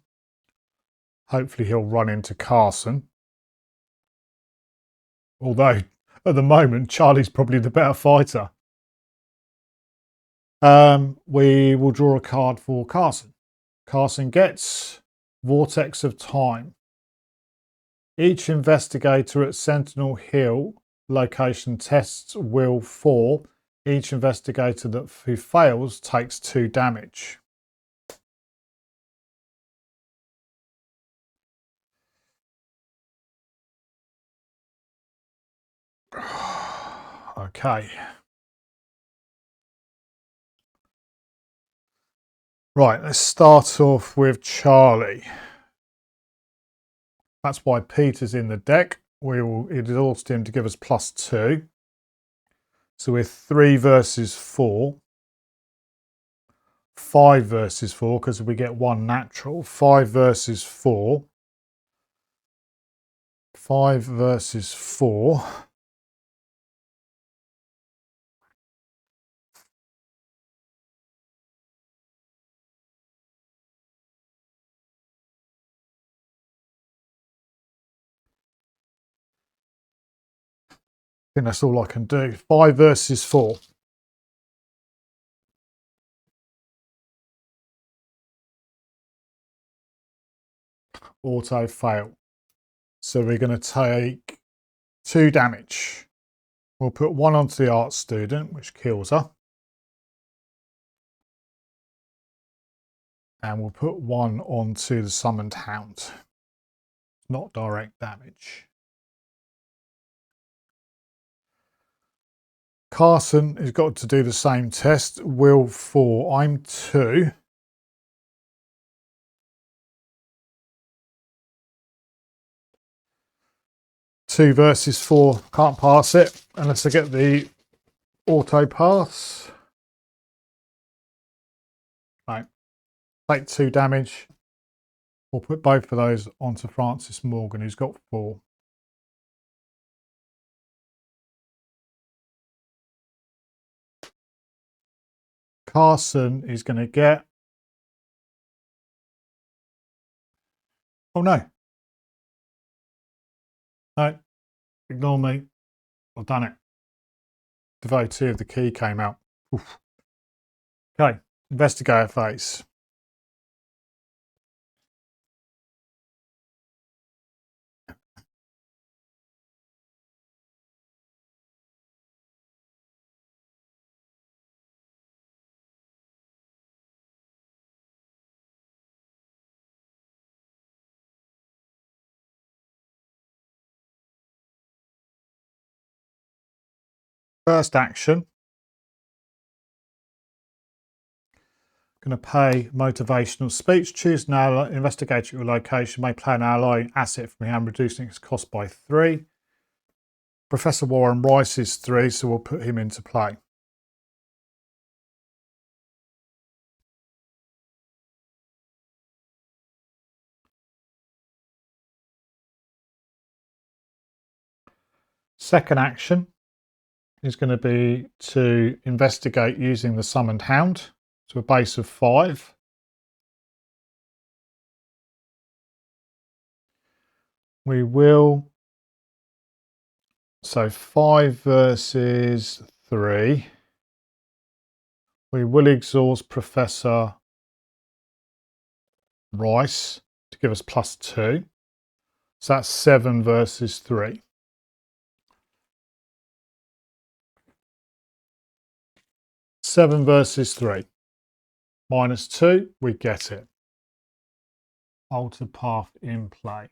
Hopefully he'll run into Carson. Although, at the moment, Charlie's probably the better fighter. We will draw a card for Carson. Carson gets Vortex of Time. Each investigator at Sentinel Hill location tests Will 4. Each investigator who fails takes 2 damage. Okay. Right, let's start off with Charlie. That's why Peter's in the deck. We will exhaust him to give us +2. So we're 3 versus 4. 5 versus 4 because we get 1 natural. 5 versus 4. 5 versus 4. I think that's all I can do. 5 versus 4. Auto fail. So we're going to take 2 damage. We'll put 1 onto the art student, which kills her. And we'll put 1 onto the summoned hound. Not direct damage. Carson has got to do the same test. Will 4. I'm 2. Two versus 4. Can't pass it unless I get the auto pass. Right. Take 2 damage. We'll put both of those onto Francis Morgan, who's got 4. Carson is going to get... Oh no. No, ignore me. I've done it. Devotee of the key came out. Oof. Okay, investigator phase. First action. Going to pay motivational speech. Choose an ally, investigate your location. May play an ally asset from hand, reducing its cost by 3. Professor Warren Rice is 3, so we'll put him into play. Second action is going to be to investigate using the summoned hound to a base of 5. We will, so 5 versus 3. We will exhaust Professor Rice to give us +2. So that's 7 versus 3. 7 versus 3. -2, we get it. Alter path in play.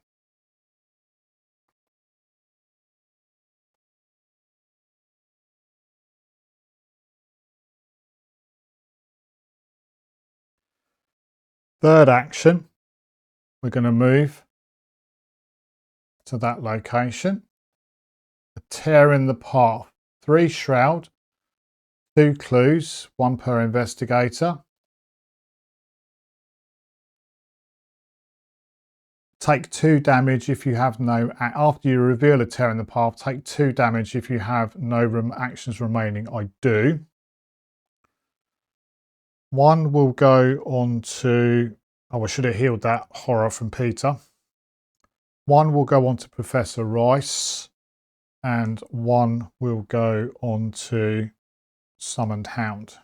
Third action, we're going to move to that location. A tear in the path. 3 shroud, 2 clues, 1 per investigator. Take 2 damage if you have no, after you reveal a tear in the path, take 2 damage if you have no actions remaining. I do. 1 will go on to, oh, I should have healed that horror from Peter. 1 will go on to Professor Rice, and 1 will go on to Summoned Hound.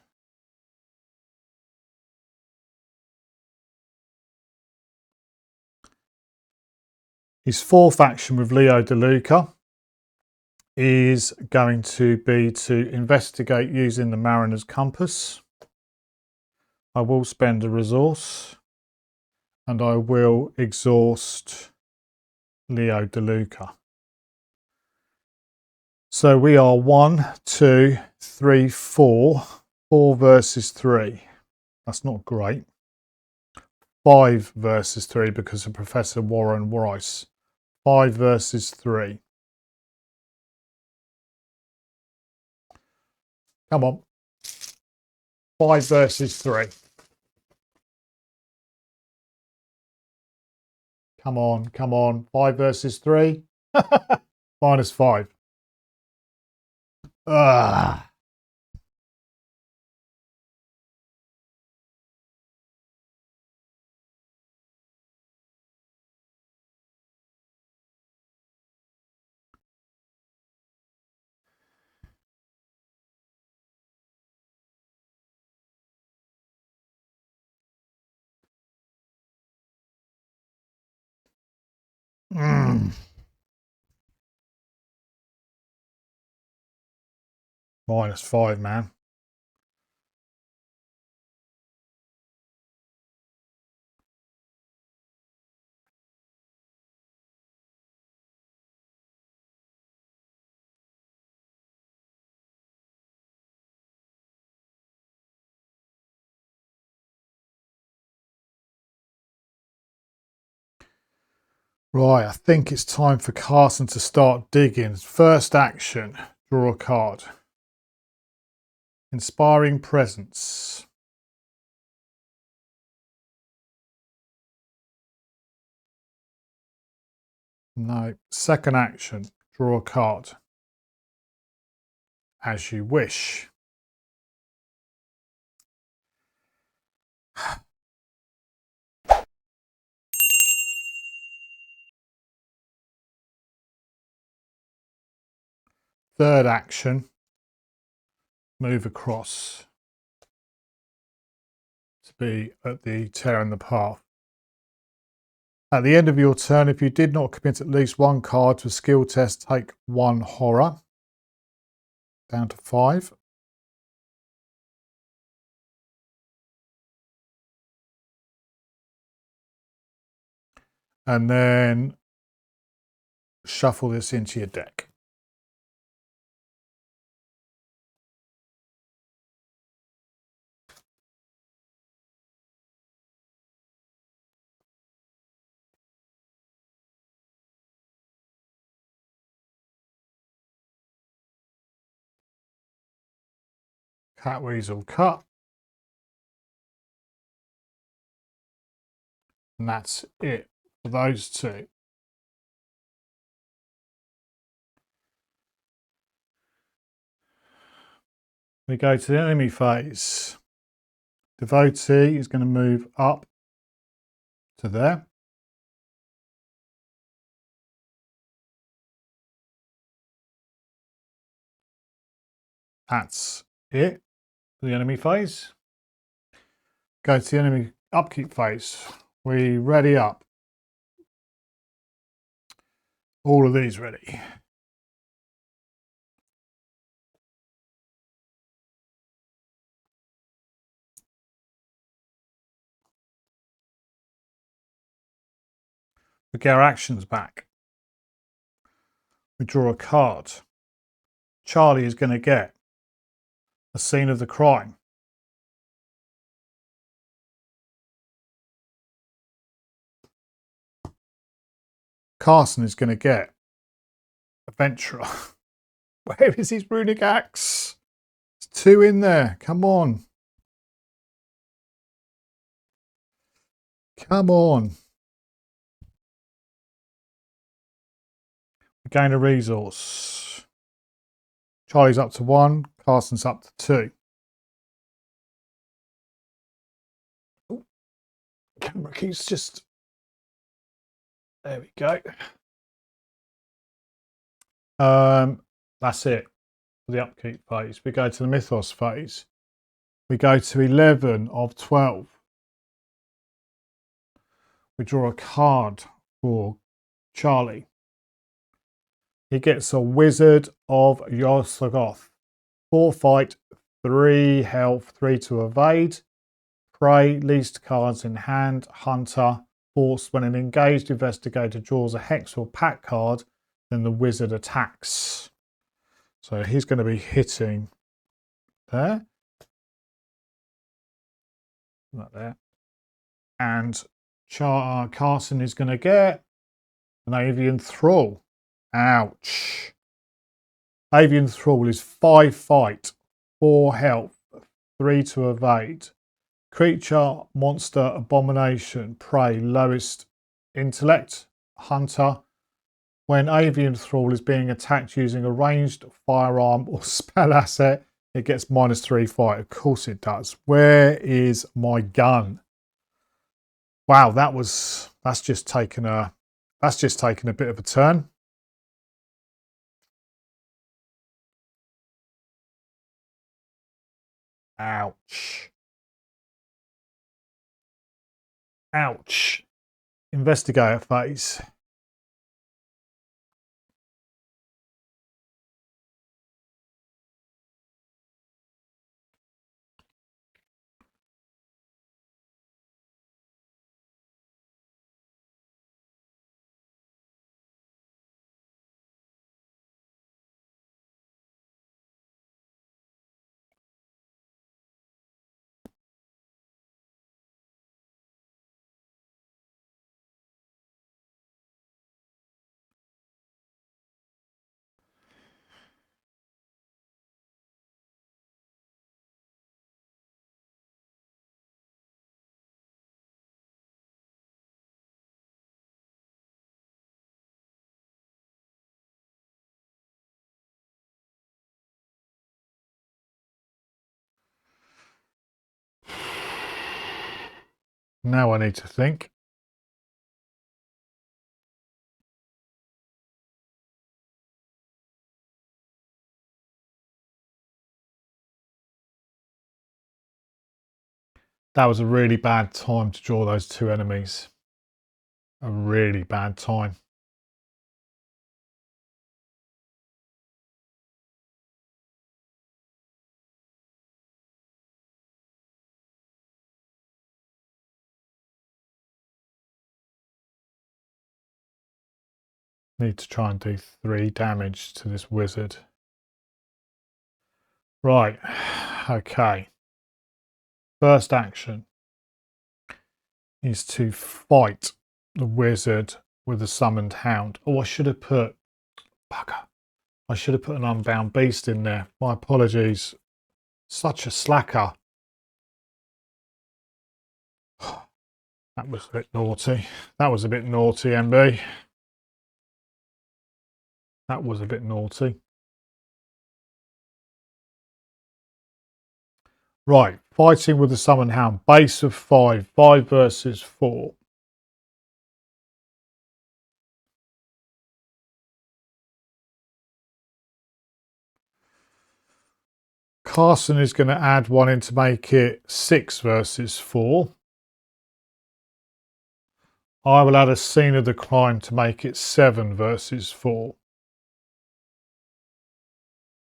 His fourth action with Leo DeLuca is going to be to investigate using the Mariner's Compass. I will spend a resource and I will exhaust Leo DeLuca. So we are 1, 2, 3, 4. 4 versus 3. That's not great. 5 versus 3 because of Professor Warren Rice. 5 versus 3. Come on. 5 versus 3. Come on, come on. 5 versus 3. -5. Ah. -5, man. Right, I think it's time for Carson to start digging. First action, draw a card. Inspiring Presence. No. Second action, draw a card. As you wish. third action, move across to be at the tear in the path. At the end of your turn, if you did not commit at least one card to a skill test, take 1 horror, down to 5. And then shuffle this into your deck. Cat Weasel cut. And that's it for those two. We go to the enemy phase. Devotee is going to move up to there. That's it for the enemy phase. Go to the enemy upkeep phase. We ready up. All of these ready. We get our actions back. We draw a card. Charlie is going to get a scene of the crime. Carson is going to get Adventurer. Where is his runic axe? There's 2 in there. Come on. Come on. We gain a resource. Charlie's up to 1. Carson's up to 2. Ooh. Camera keeps just... There we go. That's it for the upkeep phase. We go to the Mythos phase. We go to 11 of 12. We draw a card for Charlie. He gets a Wizard of Yossagoth. 4 fight, 3 health, 3 to evade. Prey, least cards in hand. Hunter, force. When an engaged investigator draws a hex or pack card, then the wizard attacks. So he's going to be hitting there. Right there. And Carson is going to get an Avian Thrall. Ouch. Avian Thrall is 5 fight, 4 health, 3 to evade. Creature, monster, abomination, prey, lowest intellect, hunter. When Avian Thrall is being attacked using a ranged firearm or spell asset, it gets -3 fight. Of course it does. Where is my gun? Wow, that's just taken a bit of a turn. Ouch. Ouch. Investigator phase. Now I need to think. That was a really bad time to draw those two enemies. A really bad time. Need to try and do 3 damage to this wizard. Right, okay. First action is to fight the wizard with a summoned hound. Oh, I should have put... Bugger. I should have put an unbound beast in there. My apologies. Such a slacker. That was a bit naughty. That was a bit naughty, MB. That was a bit naughty. Right, fighting with the summoned hound. Base of 5. 5 versus 4. Carson is going to add 1 in to make it 6 versus 4. I will add a scene of the crime to make it 7 versus 4.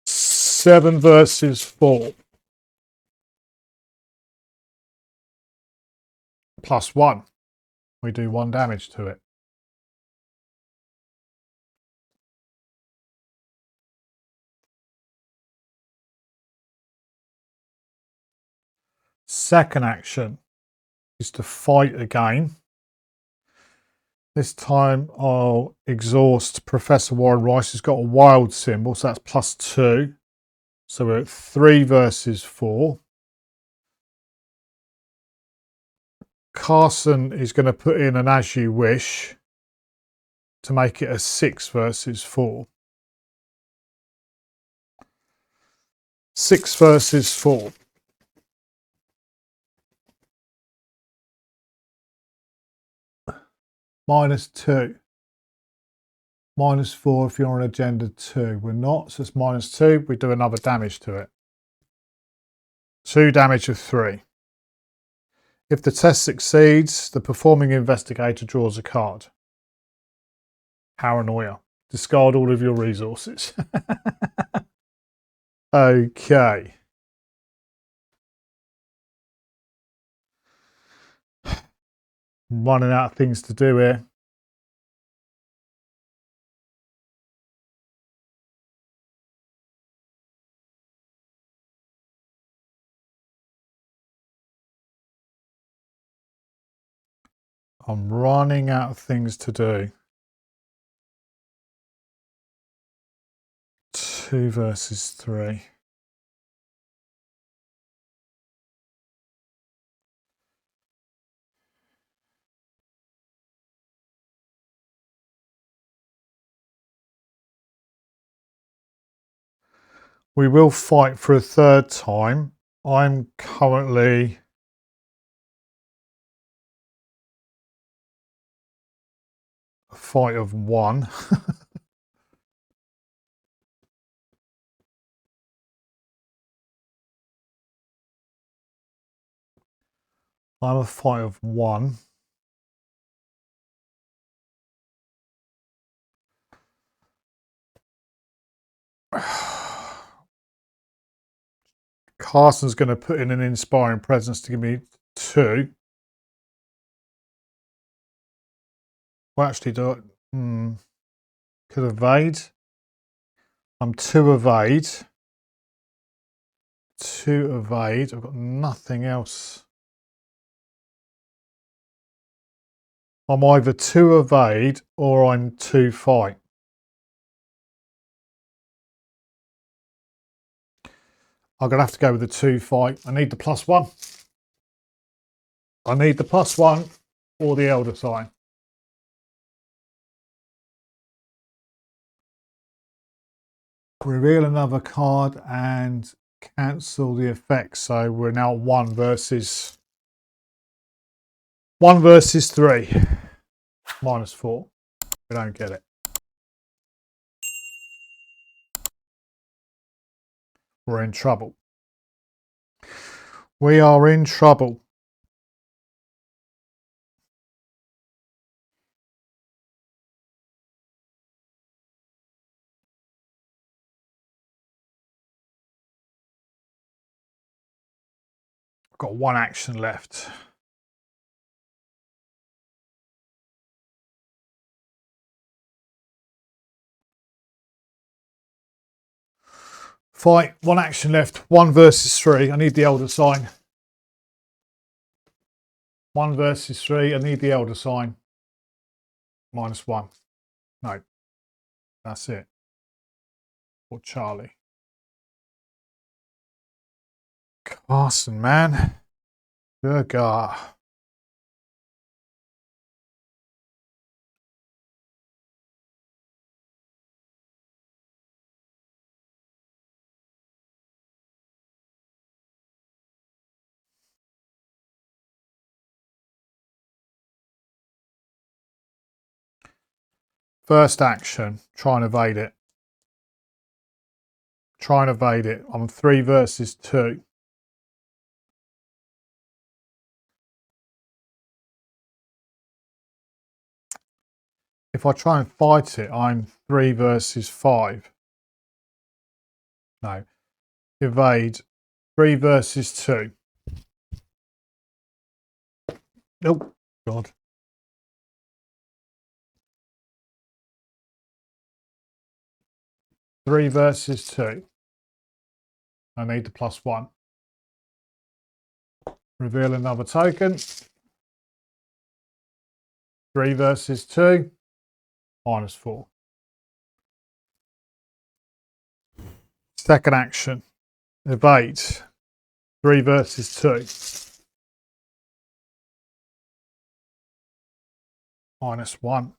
7 versus 4. Plus 1. We do 1 damage to it. Second action is to fight again. This time I'll exhaust Professor Warren Rice, who's got a wild symbol, so that's plus 2. So we're at 3 versus 4. Carson is going to put in an As You Wish to make it a 6 versus 4. 6 versus 4. Minus 2. Minus 4 if you're on agenda 2. We're not, so it's minus 2. We do another damage to it. 2 damage of 3. If the test succeeds, the performing investigator draws a card. Paranoia. Discard all of your resources. Okay. I'm running out of things to do here. I'm running out of things to do. 2 versus 3. We will fight for a third time. I'm currently a fight of 1. I'm a fight of 1. Carson's going to put in an inspiring presence to give me 2. Well, actually, do it. Could evade. I'm 2 evade. 2 evade. I've got nothing else. I'm either 2 evade or I'm 2 fight. I'm going to have to go with the 2 fight. I need the plus 1. I need the plus 1 or the Elder Sign. Reveal another card and cancel the effect. So we're now 1 versus 3. Minus 4. We don't get it. We're in trouble. We are in trouble. got one action left. Fight, one action left, 1 versus 3. I need the elder sign. 1 versus 3, I need the elder sign. -1. No, that's it. Or Charlie. Carson, man. Good God. First action, try and evade it. Try and evade it. I'm 3 versus 2. If I try and fight it, I'm 3 versus 5. No. Evade. 3 versus 2. Oh, God. Three versus 2. I need the +1. Reveal another token. 3 versus 2. -4. Second action. Evade. 3 versus 2. -1.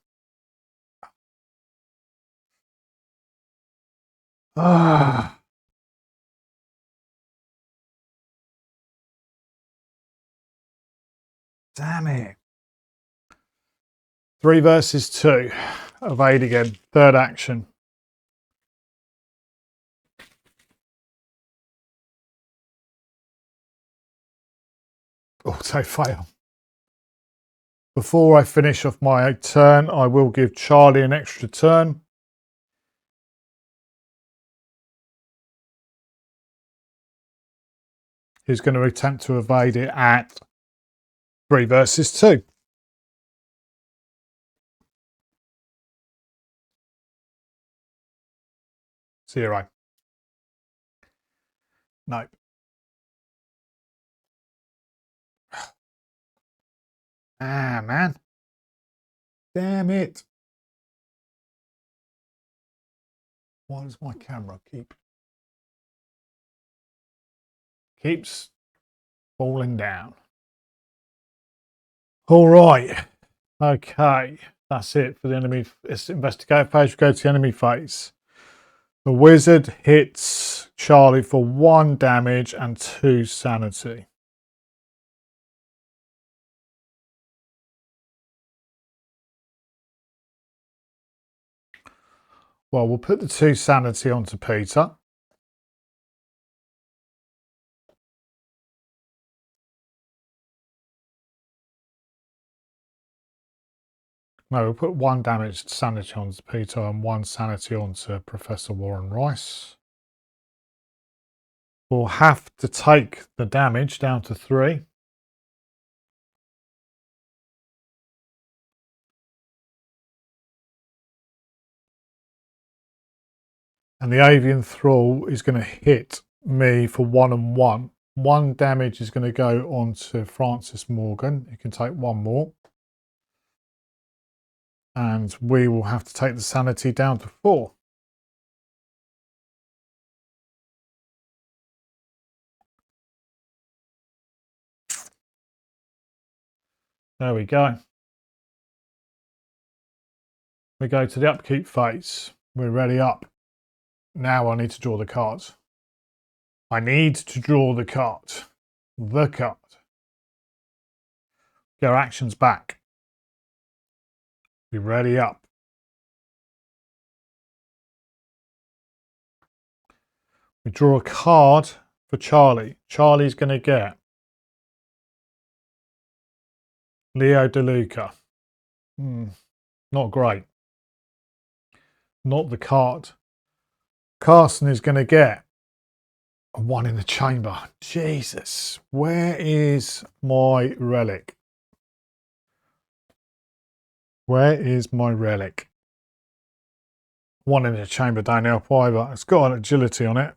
Ah. Damn it. 3 versus 2. Evade again. Third action. Auto fail. Before I finish off my turn, I will give Charlie an extra turn. He's going to attempt to evade it at 3 versus 2. 0. No. Ah, man. Damn it. Why does my camera keeps falling down? All right. Okay. That's it for the enemy. It's investigate phase. We go to the enemy phase. The wizard hits Charlie for 1 damage and 2 sanity. Well, we'll put the 2 sanity onto Peter. No, we'll put 1 damage sanity onto Peter and 1 sanity onto Professor Warren Rice. We'll have to take the damage down to 3. And the avian thrall is going to hit me for 1 and 1. 1 damage is going to go on to Francis Morgan. You can take 1 more. And we will have to take the sanity down to 4. There we go. We go to the upkeep phase. We're ready up. Now I need to draw the cards. I need to draw the card. The card. Get our actions back. Be ready up. We draw a card for Charlie. Charlie's going to get Leo DeLuca. Not great. Not the card. Carson is going to get And one in the chamber. Jesus. Where is my relic? Where is my relic? One in the chamber don't help either. It's got an agility on it.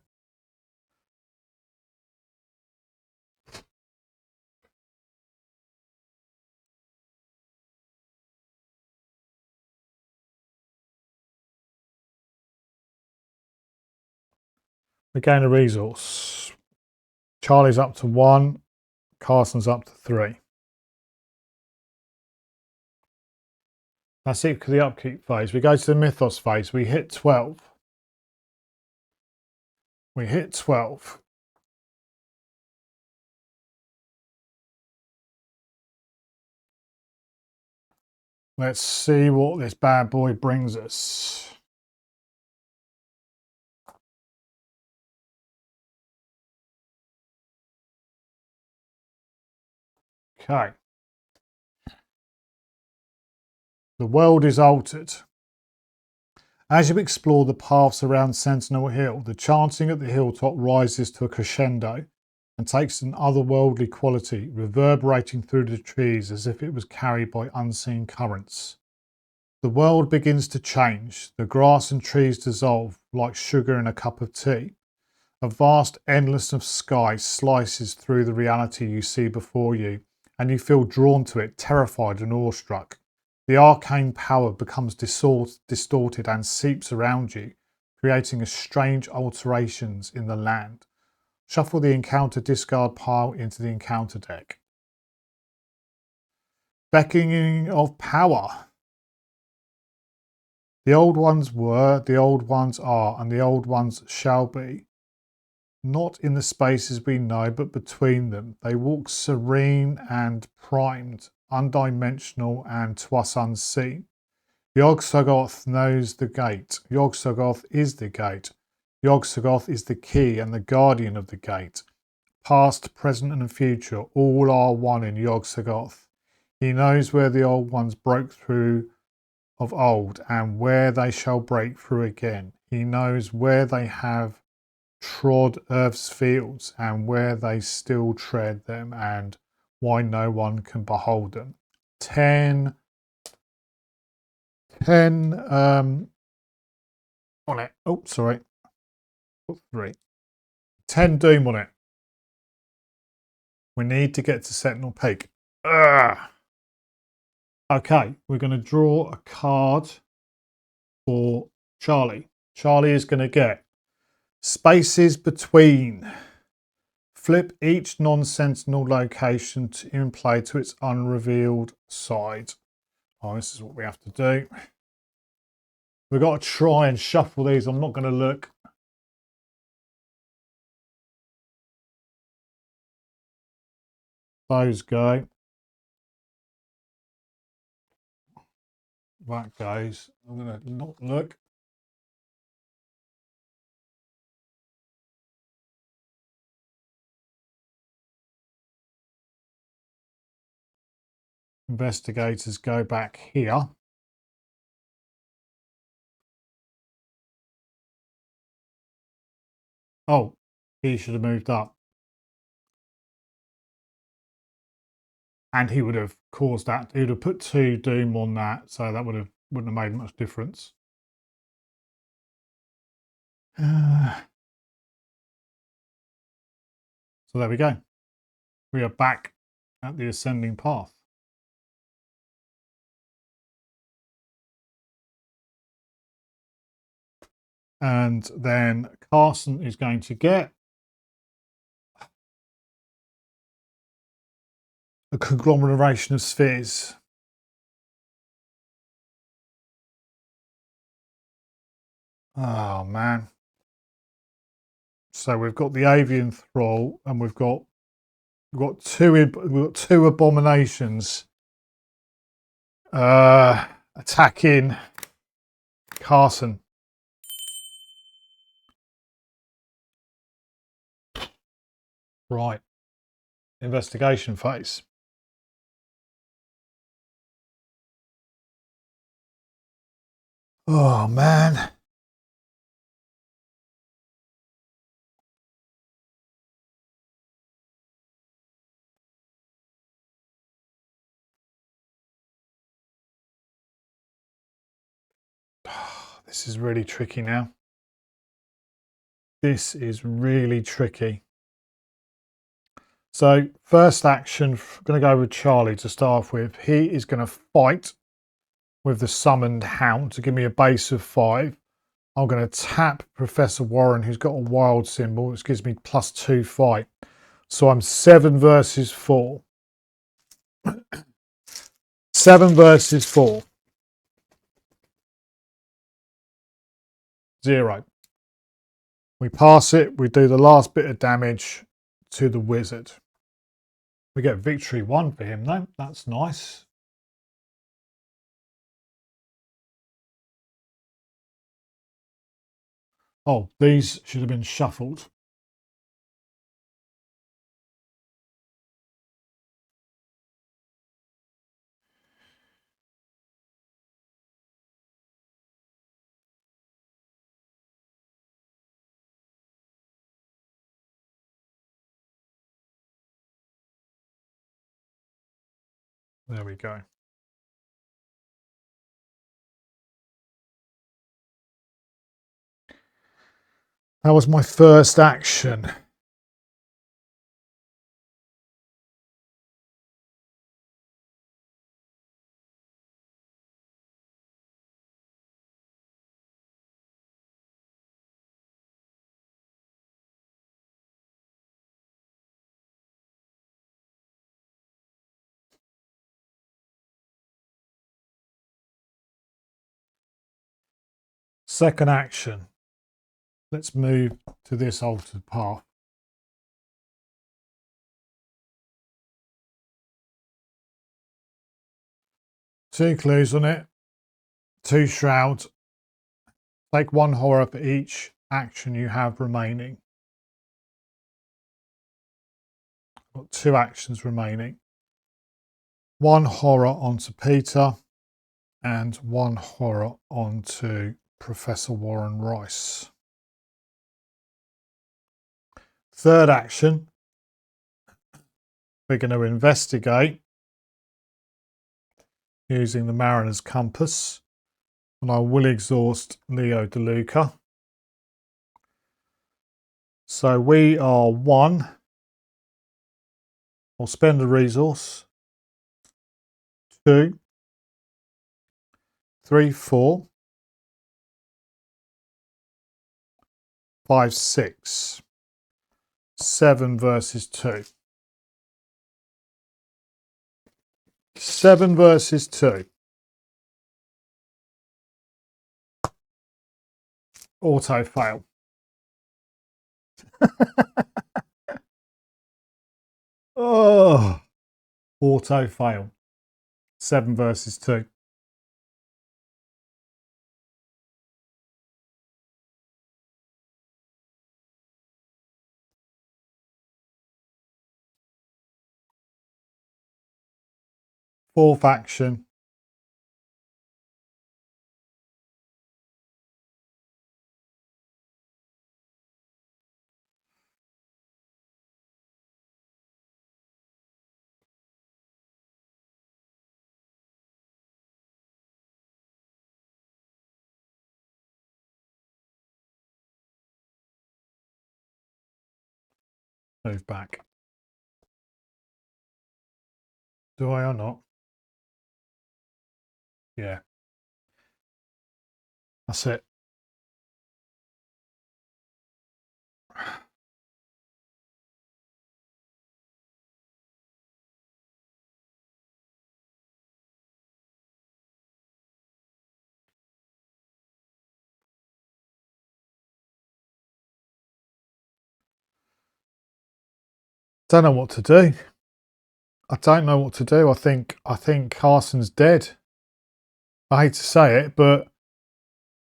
We gain a resource. Charlie's up to 1. Carson's up to 3. That's it for the upkeep phase. We go to the mythos phase. We hit 12. We hit 12. Let's see what this bad boy brings us. Okay. The world is altered. As you explore the paths around Sentinel Hill, the chanting at the hilltop rises to a crescendo and takes an otherworldly quality, reverberating through the trees as if it was carried by unseen currents. The world begins to change. The grass and trees dissolve like sugar in a cup of tea. A vast endlessness of sky slices through the reality you see before you, and you feel drawn to it, terrified and awestruck. The arcane power becomes distorted and seeps around you, creating a strange alterations in the land. Shuffle the encounter discard pile into the encounter deck. Beckoning of power. The old ones were, the old ones are, and the old ones shall be. Not in the spaces we know, but between them. They walk serene and primed, undimensional and to us unseen. Yog-Sothoth knows the gate. Yog-Sothoth is the gate. Yog-Sothoth is the key and the guardian of the gate. Past, present and future, all are one in Yog-Sothoth. He knows where the old ones broke through of old and where they shall break through again. He knows where they have trod earth's fields and where they still tread them and why no one can behold them. 10 on it. Oh, sorry. Put 3. 10 doom on it. We need to get to Sentinel Peak. Ugh. Okay, we're going to draw a card for Charlie. Charlie is going to get spaces between. Flip each non-sentinel location in play to its unrevealed side. Oh, this is what we have to do. We've got to try and shuffle these. I'm not going to look. Those go. That goes. I'm going to not look. Investigators go back here. Oh, he should have moved up. And he would have caused that. He would have put 2 doom on that, so that wouldn't have made much difference. So there we go. We are back at the ascending path. And then Carson is going to get a conglomeration of spheres. Oh man. So we've got the avian thrall and we've got two abominations attacking Carson. Right. Investigation phase. Oh man. This is really tricky now. This is really tricky. So first action, I'm going to go with Charlie to start off with. He is going to fight with the summoned hound to give me a base of 5. I'm going to tap Professor Warren, who's got a wild symbol, which gives me +2 fight. So I'm 7 versus 4. 7 versus 4. 0. We pass it. We do the last bit of damage to the wizard. We get victory 1 for him, though. That's nice. Oh, these should have been shuffled. There we go. That was my first action. Second action. Let's move to this altered path. 2 clues on it. 2 shrouds. Take 1 horror for each action you have remaining. Got 2 actions remaining. 1 horror onto Peter and 1 horror onto Professor Warren Rice. Third action, we're going to investigate using the Mariner's Compass, and I will exhaust Leo DeLuca. So we are 1. I'll spend a resource. 2, 3, 4, 5, 6. 7 versus 2. 7 versus 2. Auto fail. Oh, auto fail. 7 versus 2. Fourth action. Move back. Do I or not? Yeah. That's it. Don't know what to do. I don't know what to do. I think Carson's dead. I hate to say it, but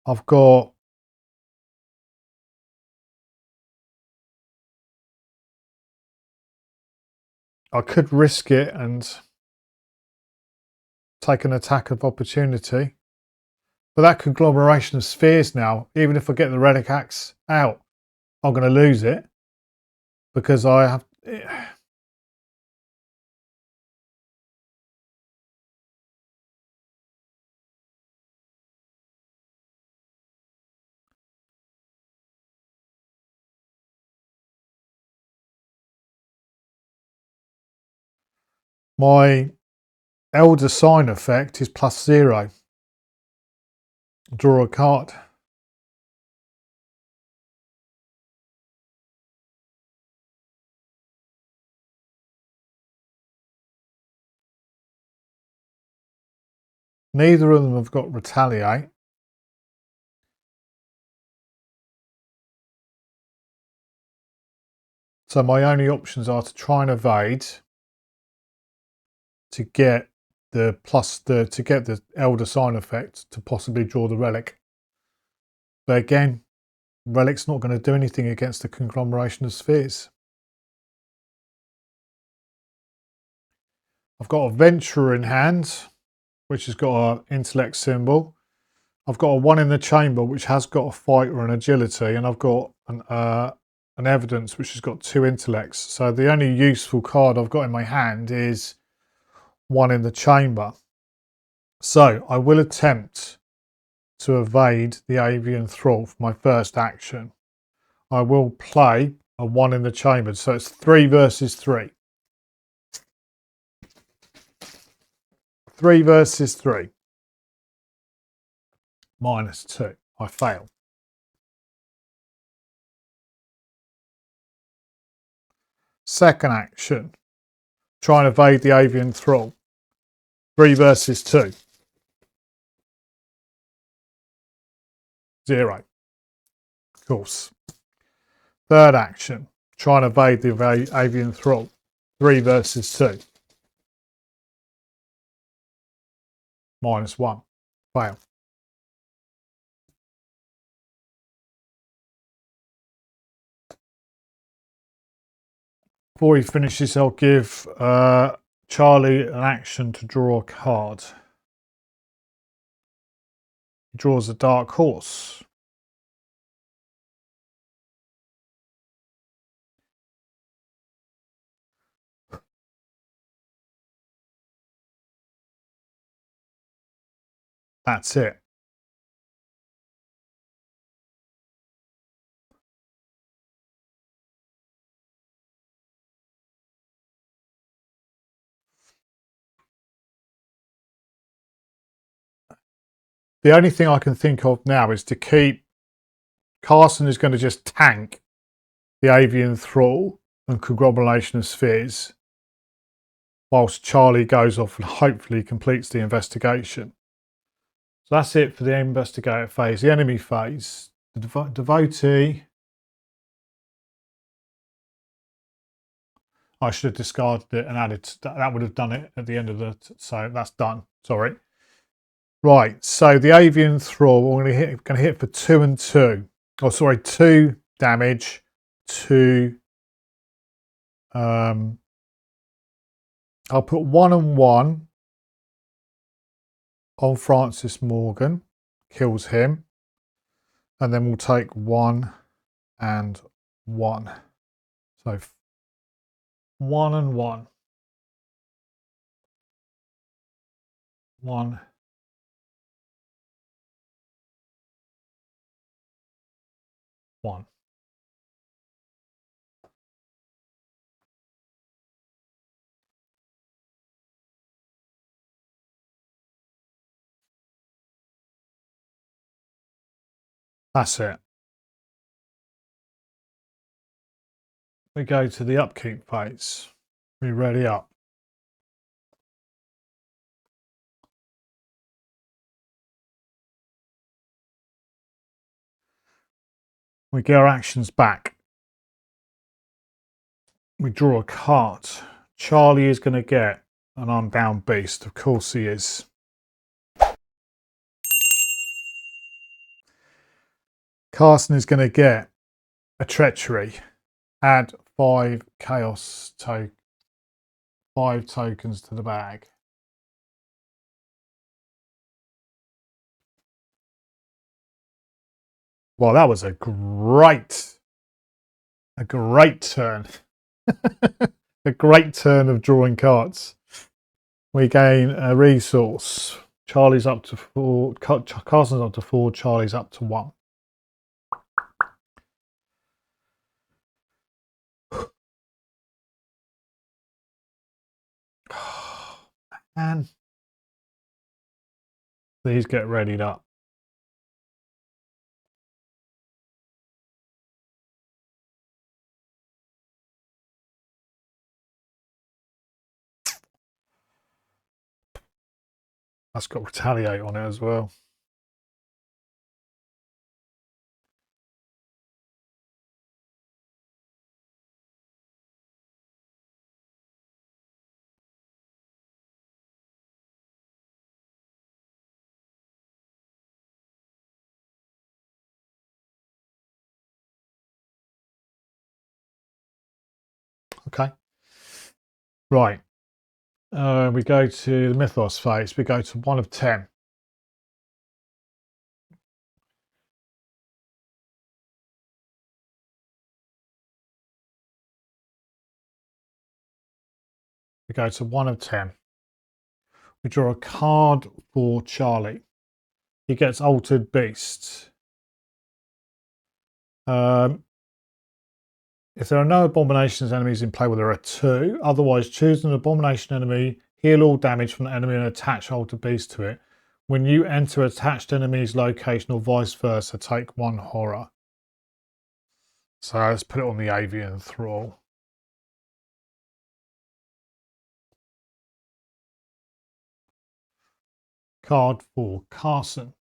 I've got I could risk it and take an attack of opportunity. But that conglomeration of spheres now, even if I get the relic axe out, I'm going to lose it because I have. My Elder Sign effect is +0. Draw a card. Neither of them have got retaliate. So my only options are to try and evade to get the Elder Sign effect to possibly draw the relic. But again, relic's not going to do anything against the conglomeration of spheres. I've got a Venturer in hand, which has got an intellect symbol. I've got a 1 in the chamber, which has got a fight or an agility, and I've got an evidence, which has got 2 intellects. So the only useful card I've got in my hand is 1 in the chamber. So I will attempt to evade the Avian Thrall for my first action. I will play a 1 in the chamber, so it's 3 versus 3. 3 versus 3. -2. I fail. Second action. Try and evade the Avian Thrall. 3 versus 2. 0. Of course. Third action. Try and evade the Avian Thrall. 3 versus 2. -1. Fail. Before he finishes, I'll give Charlie an action to draw a card. He draws a Dark Horse. That's it. The only thing I can think of now is to keep Carson is going to just tank the Avian Thrall and conglomeration of spheres whilst Charlie goes off and hopefully completes the investigation. So that's it for the investigator phase. The enemy phase, the devotee. I should have discarded it and added that would have done it at the end of the. So that's done. Sorry. Right. So the Avian Thrall, we're going to hit for 2 and 2. Oh, sorry, 2 damage to. I'll put 1 and 1 on Francis Morgan, kills him, and then we'll take 1 and 1. So 1 and 1. 1. 1. That's it. We go to the upkeep phase. We ready up. We get our actions back. We draw a card. Charlie is going to get an unbound beast. Of course he is. Carson is going to get a treachery. Add 5 chaos 5 tokens to the bag. Well, that was a great turn. A great turn of drawing cards. We gain a resource. Charlie's up to 4. Carson's up to 4. Charlie's up to 1. And these get readied up. That's got retaliate on it as well. Okay. Right. We go to the Mythos phase. We go to 1 of 10. We go to 1 of 10. We draw a card for Charlie. He gets Altered Beast. If there are no Abominations enemies in play, well, there are 2. Otherwise, choose an Abomination enemy, heal all damage from the enemy and attach Altered Beast to it. When you enter attached enemy's location or vice versa, take 1 horror. So let's put it on the Avian Thrall. Card for Carson.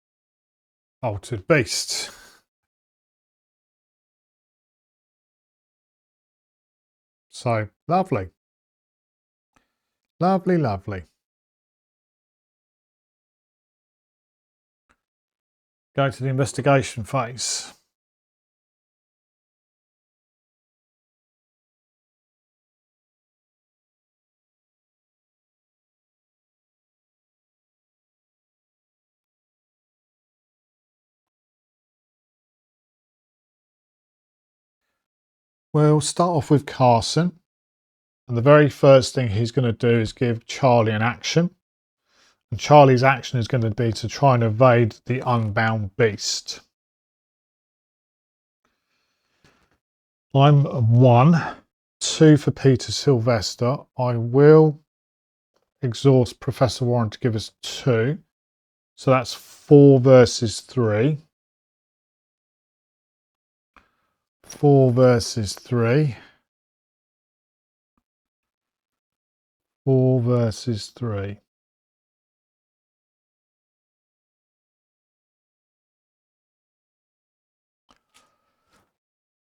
Altered Beast. So, lovely. Lovely, lovely. Go to the investigation phase. We'll start off with Carson. And the very first thing he's going to do is give Charlie an action. And Charlie's action is going to be to try and evade the unbound beast. I'm 1, 2 for Peter Sylvester. I will exhaust Professor Warren to give us 2. So that's 4 versus 3. 4 versus 3. 4 versus 3.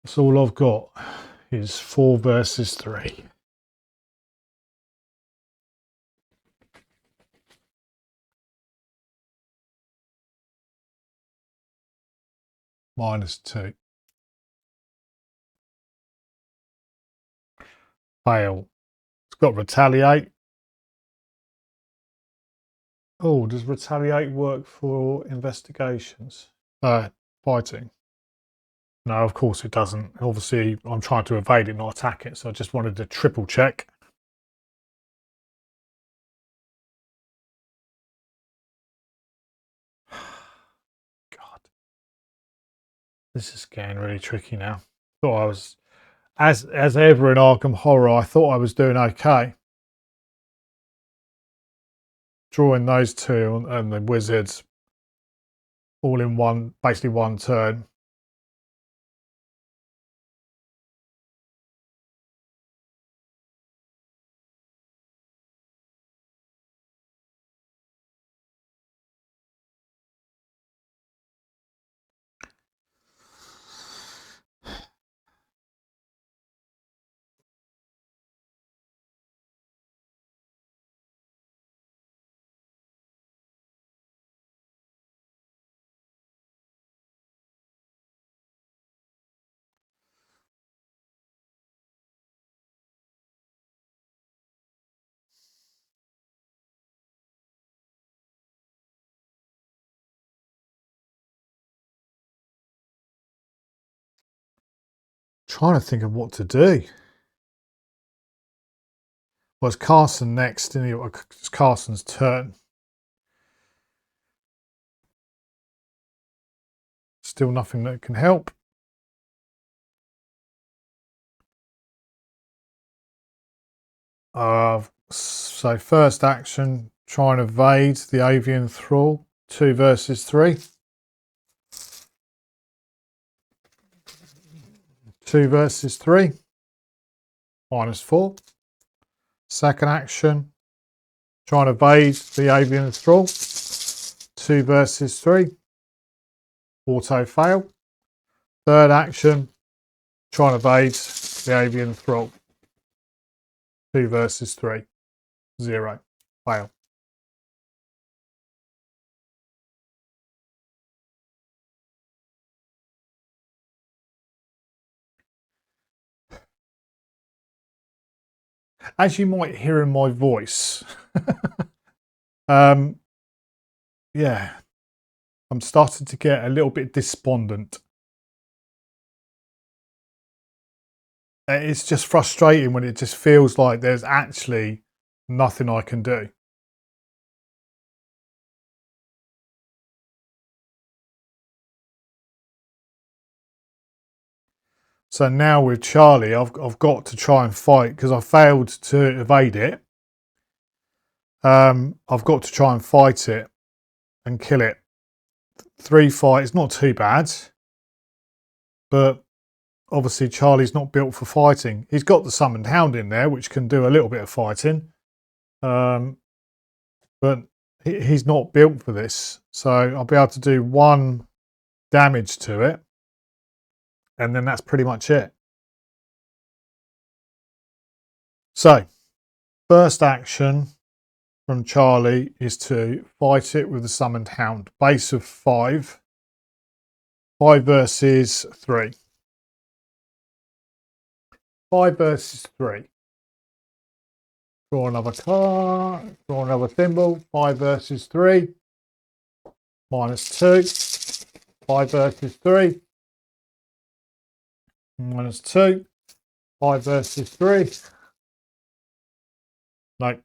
That's all I've got is 4 versus 3. -2. Fail. It's got retaliate. Oh, does retaliate work for investigations? Fighting. No, of course it doesn't. Obviously, I'm trying to evade it, not attack it. So I just wanted to triple check. God, this is getting really tricky now. Thought I was, as ever in Arkham Horror, I thought I was doing okay. Drawing those 2 and the wizards all in one, basically 1 turn. Trying to think of what to do. Well, it's Carson next, and it's Carson's turn. Still nothing that can help. So first action, try and evade the avian thrall. 2 versus 3. 2 versus 3. -4. Second action, try and evade the avian thrall. 2 versus 3. Auto fail. Third action, try and evade the avian thrall. 2 versus 3. 0. Fail. As you might hear in my voice, yeah, I'm starting to get a little bit despondent. It's just frustrating when it just feels like there's actually nothing I can do. So now with Charlie, I've got to try and fight because I failed to evade it. I've got to try and fight it and kill it. 3 fight is not too bad, but obviously Charlie's not built for fighting. He's got the summoned hound in there, which can do a little bit of fighting, but he's not built for this. So I'll be able to do 1 damage to it, and then that's pretty much it. So first action from Charlie is to fight it with the summoned hound. Base of 5. 5 versus 3. 5 versus 3. Draw another card. Draw another symbol. 5 versus 3. -2. 5 versus 3. -2. 5 versus 3. No,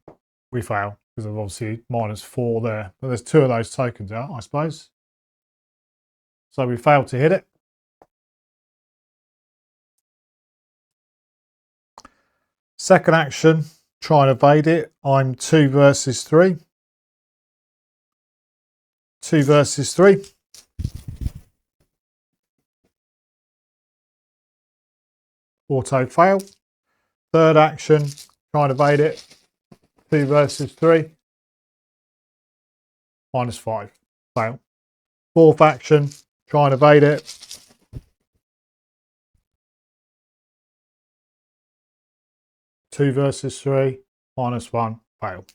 we fail because of obviously -4 there. But there's 2 of those tokens out, I suppose. So we failed to hit it. Second action, try and evade it. I'm 2 versus 3. 2 versus 3. Auto fail. Third action, try and evade it. 2 versus 3. -5. Fail. Fourth action, try and evade it. 2 versus 3. -1. Fail.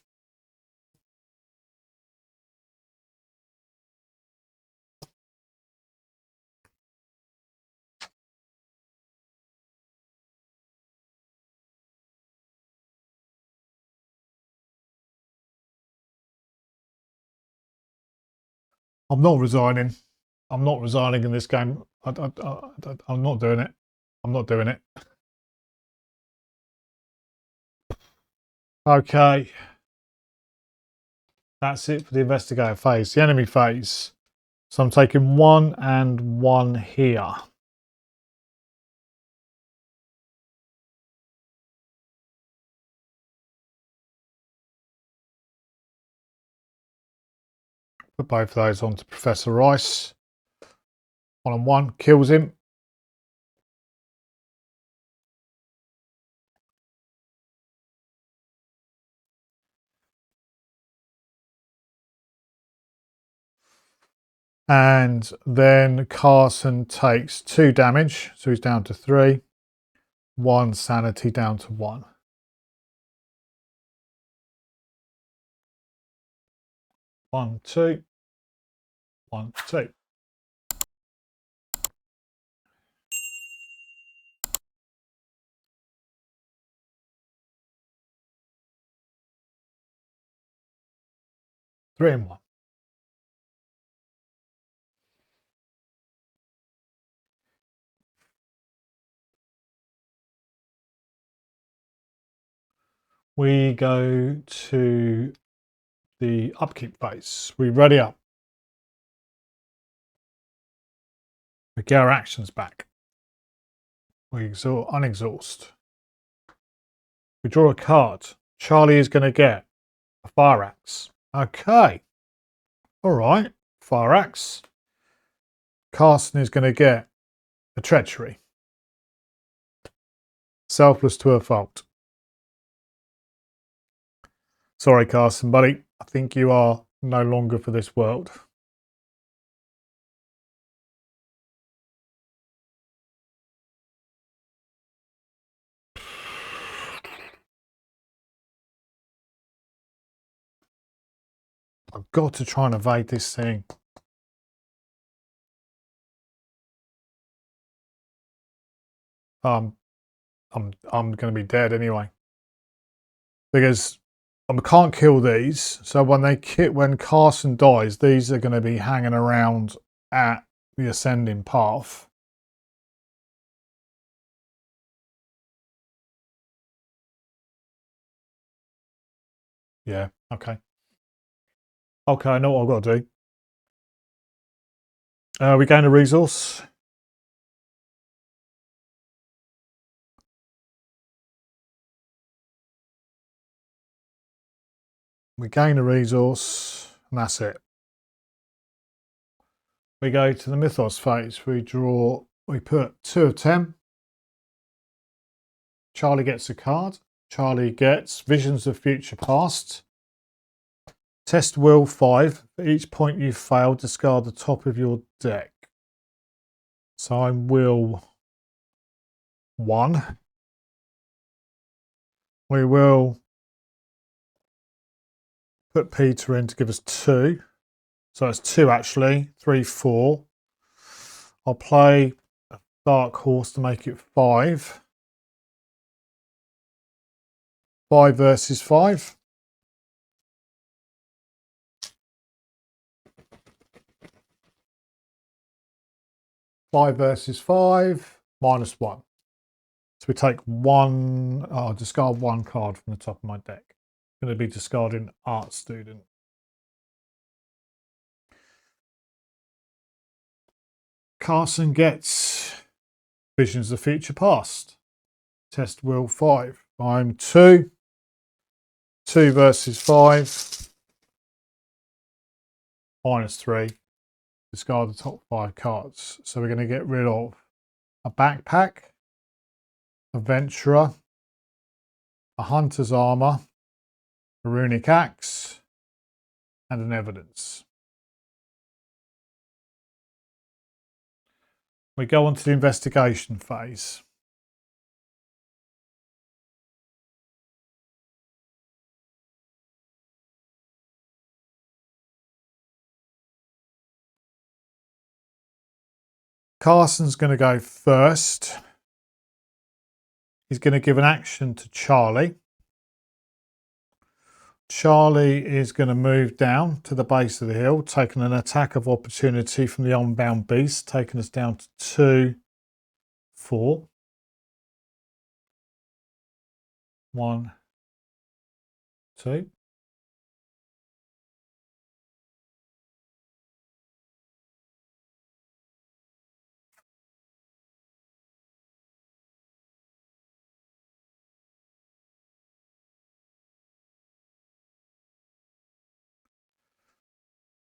I'm not resigning. I'm not resigning in this game. I'm not doing it. I'm not doing it. Okay. That's it for the investigator phase. The enemy phase. So I'm taking 1 and 1 here. Put both of those onto Professor Rice. 1 and 1. Kills him. And then Carson takes 2 damage. So he's down to 3. 1 sanity down to 1. 1, 2. 1, 2. Three and 1. We go to the upkeep phase. We ready up. We get our actions back. We unexhaust. We draw a card. Charlie is going to get a fire axe. Okay. All right. Fire axe. Carson is going to get a treachery. Selfless to a fault. Sorry, Carson, buddy. I think you are no longer for this world. I've got to try and evade this thing. I'm going to be dead anyway, because I can't kill these. So when Carson dies, these are going to be hanging around at the ascending path. Yeah. Okay. Okay, I know what I've got to do. We gain a resource. We gain a resource, and that's it. We go to the mythos phase. We put 2 of 10. Charlie gets a card. Charlie gets Visions of Future Past. Test Will 5. For each point you fail, discard the top of your deck. So I'm Will 1. We will put Peter in to give us 2. So it's 2 actually. 3, 4. I'll play a Dark Horse to make it 5. 5 versus 5. Five versus 5, -1. So we take 1, I'll discard 1 card from the top of my deck. I'm going to be discarding Art Student. Carson gets Visions of Future Past. Test Will 5. I'm 2. 2 versus 5. -3. Discard the top 5 cards. So we're going to get rid of a backpack, a venturer, a hunter's armor, a runic axe, and an evidence. We go on to the investigation phase. Carson's going to go first. He's going to give an action to Charlie. Charlie is going to move down to the base of the hill, taking an attack of opportunity from the unbound beast, taking us down to 2, 4. 1, 2.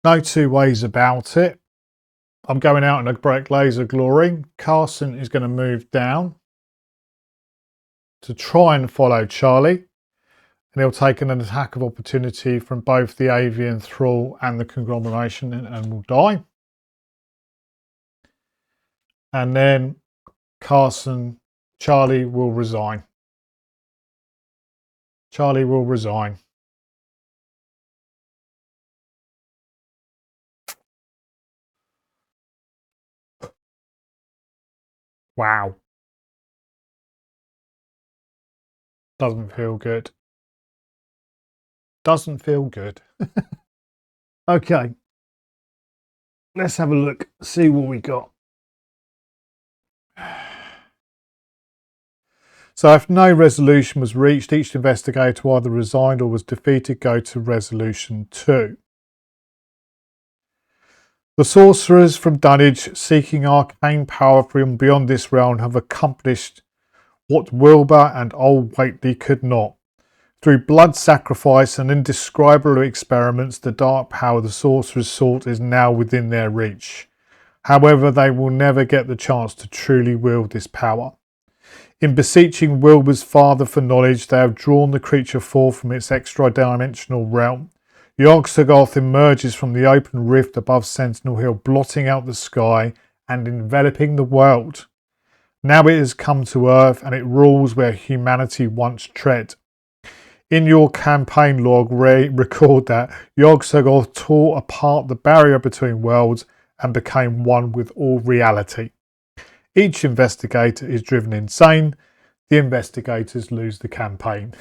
No two ways about it. I'm going out in a bright blaze of glory. Carson is going to move down to try and follow Charlie. And he'll take an attack of opportunity from both the avian thrall and the conglomeration and will die. And then Charlie will resign. Charlie will resign. Wow. Doesn't feel good. Doesn't feel good. Okay. Let's have a look, see what we got. So if no resolution was reached, each investigator either resigned or was defeated. Go to resolution 2. The sorcerers from Dunwich, seeking arcane power from beyond this realm, have accomplished what Wilbur and old Whately could not. Through blood sacrifice and indescribable experiments, the dark power of the sorcerer's sword is now within their reach. However, they will never get the chance to truly wield this power. In beseeching Wilbur's father for knowledge, they have drawn the creature forth from its extra-dimensional realm. Yog-Sothoth emerges from the open rift above Sentinel Hill, blotting out the sky and enveloping the world. Now it has come to Earth, and it rules where humanity once tread. In your campaign log, record that Yog-Sothoth tore apart the barrier between worlds and became one with all reality. Each investigator is driven insane. The investigators lose the campaign.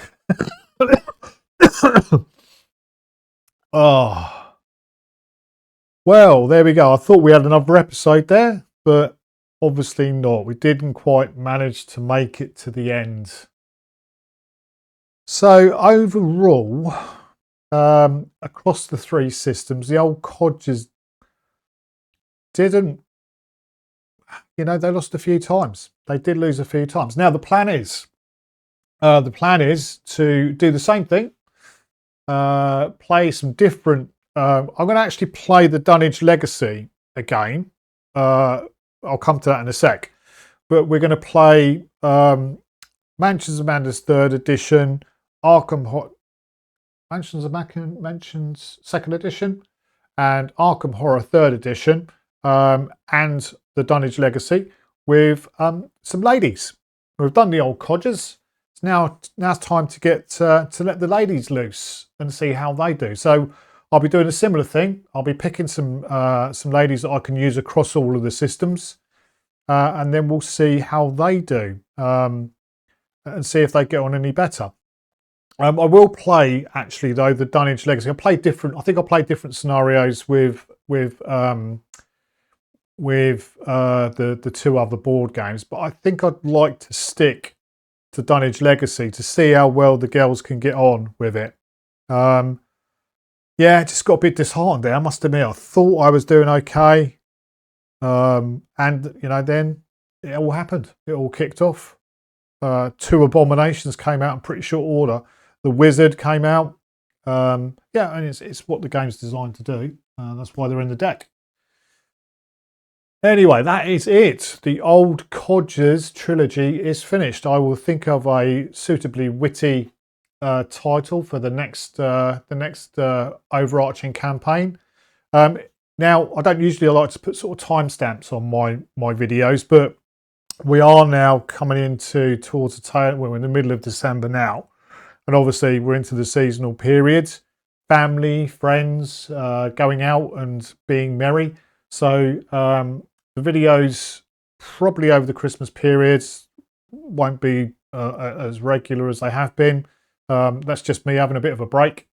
Oh. Well, there we go. I thought we had another episode there, but obviously not. We didn't quite manage to make it to the end. So overall, across the three systems, the old codgers didn't, they lost a few times. They did lose a few times. Now the plan is to do the same thing, play some different. I'm going to actually play the Dunwich Legacy again. I'll come to that in a sec. But we're going to play Mansions of Madness 3rd Edition, Arkham Mansions 2nd Edition, and Arkham Horror 3rd Edition, and the Dunwich Legacy with some ladies. We've done the old codgers. Now's time to get to let the ladies loose and see how they do. So I'll be doing a similar thing. I'll be picking some ladies that I can use across all of the systems, and then we'll see how they do, and see if they get on any better. I will play actually though the Dunwich Legacy. I think I'll play different scenarios with the two other board games, but I think I'd like to stick to Dunwich Legacy to see how well the girls can get on with it. Yeah, I just got a bit disheartened there, I must admit. I thought I was doing okay, and then it all happened. It all kicked off. 2 abominations came out in pretty short order. The wizard came out. Yeah, and it's what the game's designed to do. That's why they're in the deck. Anyway, that is it. The Old Codgers trilogy is finished. I will think of a suitably witty title for the next overarching campaign. Now, I don't usually like to put sort of timestamps on my videos, but we are now coming towards the tail. We're in the middle of December now, and obviously we're into the seasonal period. Family, friends, going out and being merry. So the videos probably over the Christmas period won't be as regular as they have been. That's just me having a bit of a break,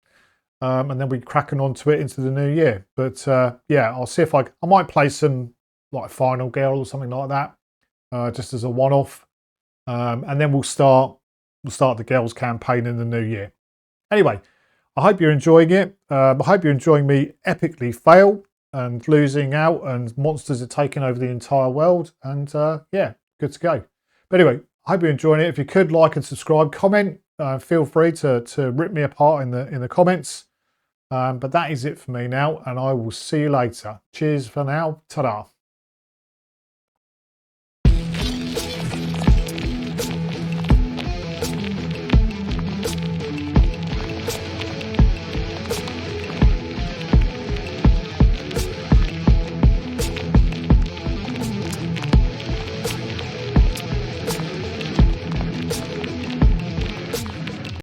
and then we cracking onto it into the new year. But yeah, I'll see if I might play some like Final Girl or something like that, just as a one-off, and then we'll start the girls campaign in the new year. Anyway, I hope you're enjoying it. I hope you're enjoying me epically fail and losing out, and monsters are taking over the entire world. And yeah, good to go. But anyway, I hope you're enjoying it. If you could like and subscribe, comment. Feel free to rip me apart in the comments. But that is it for me now, and I will see you later. Cheers for now. Ta-da.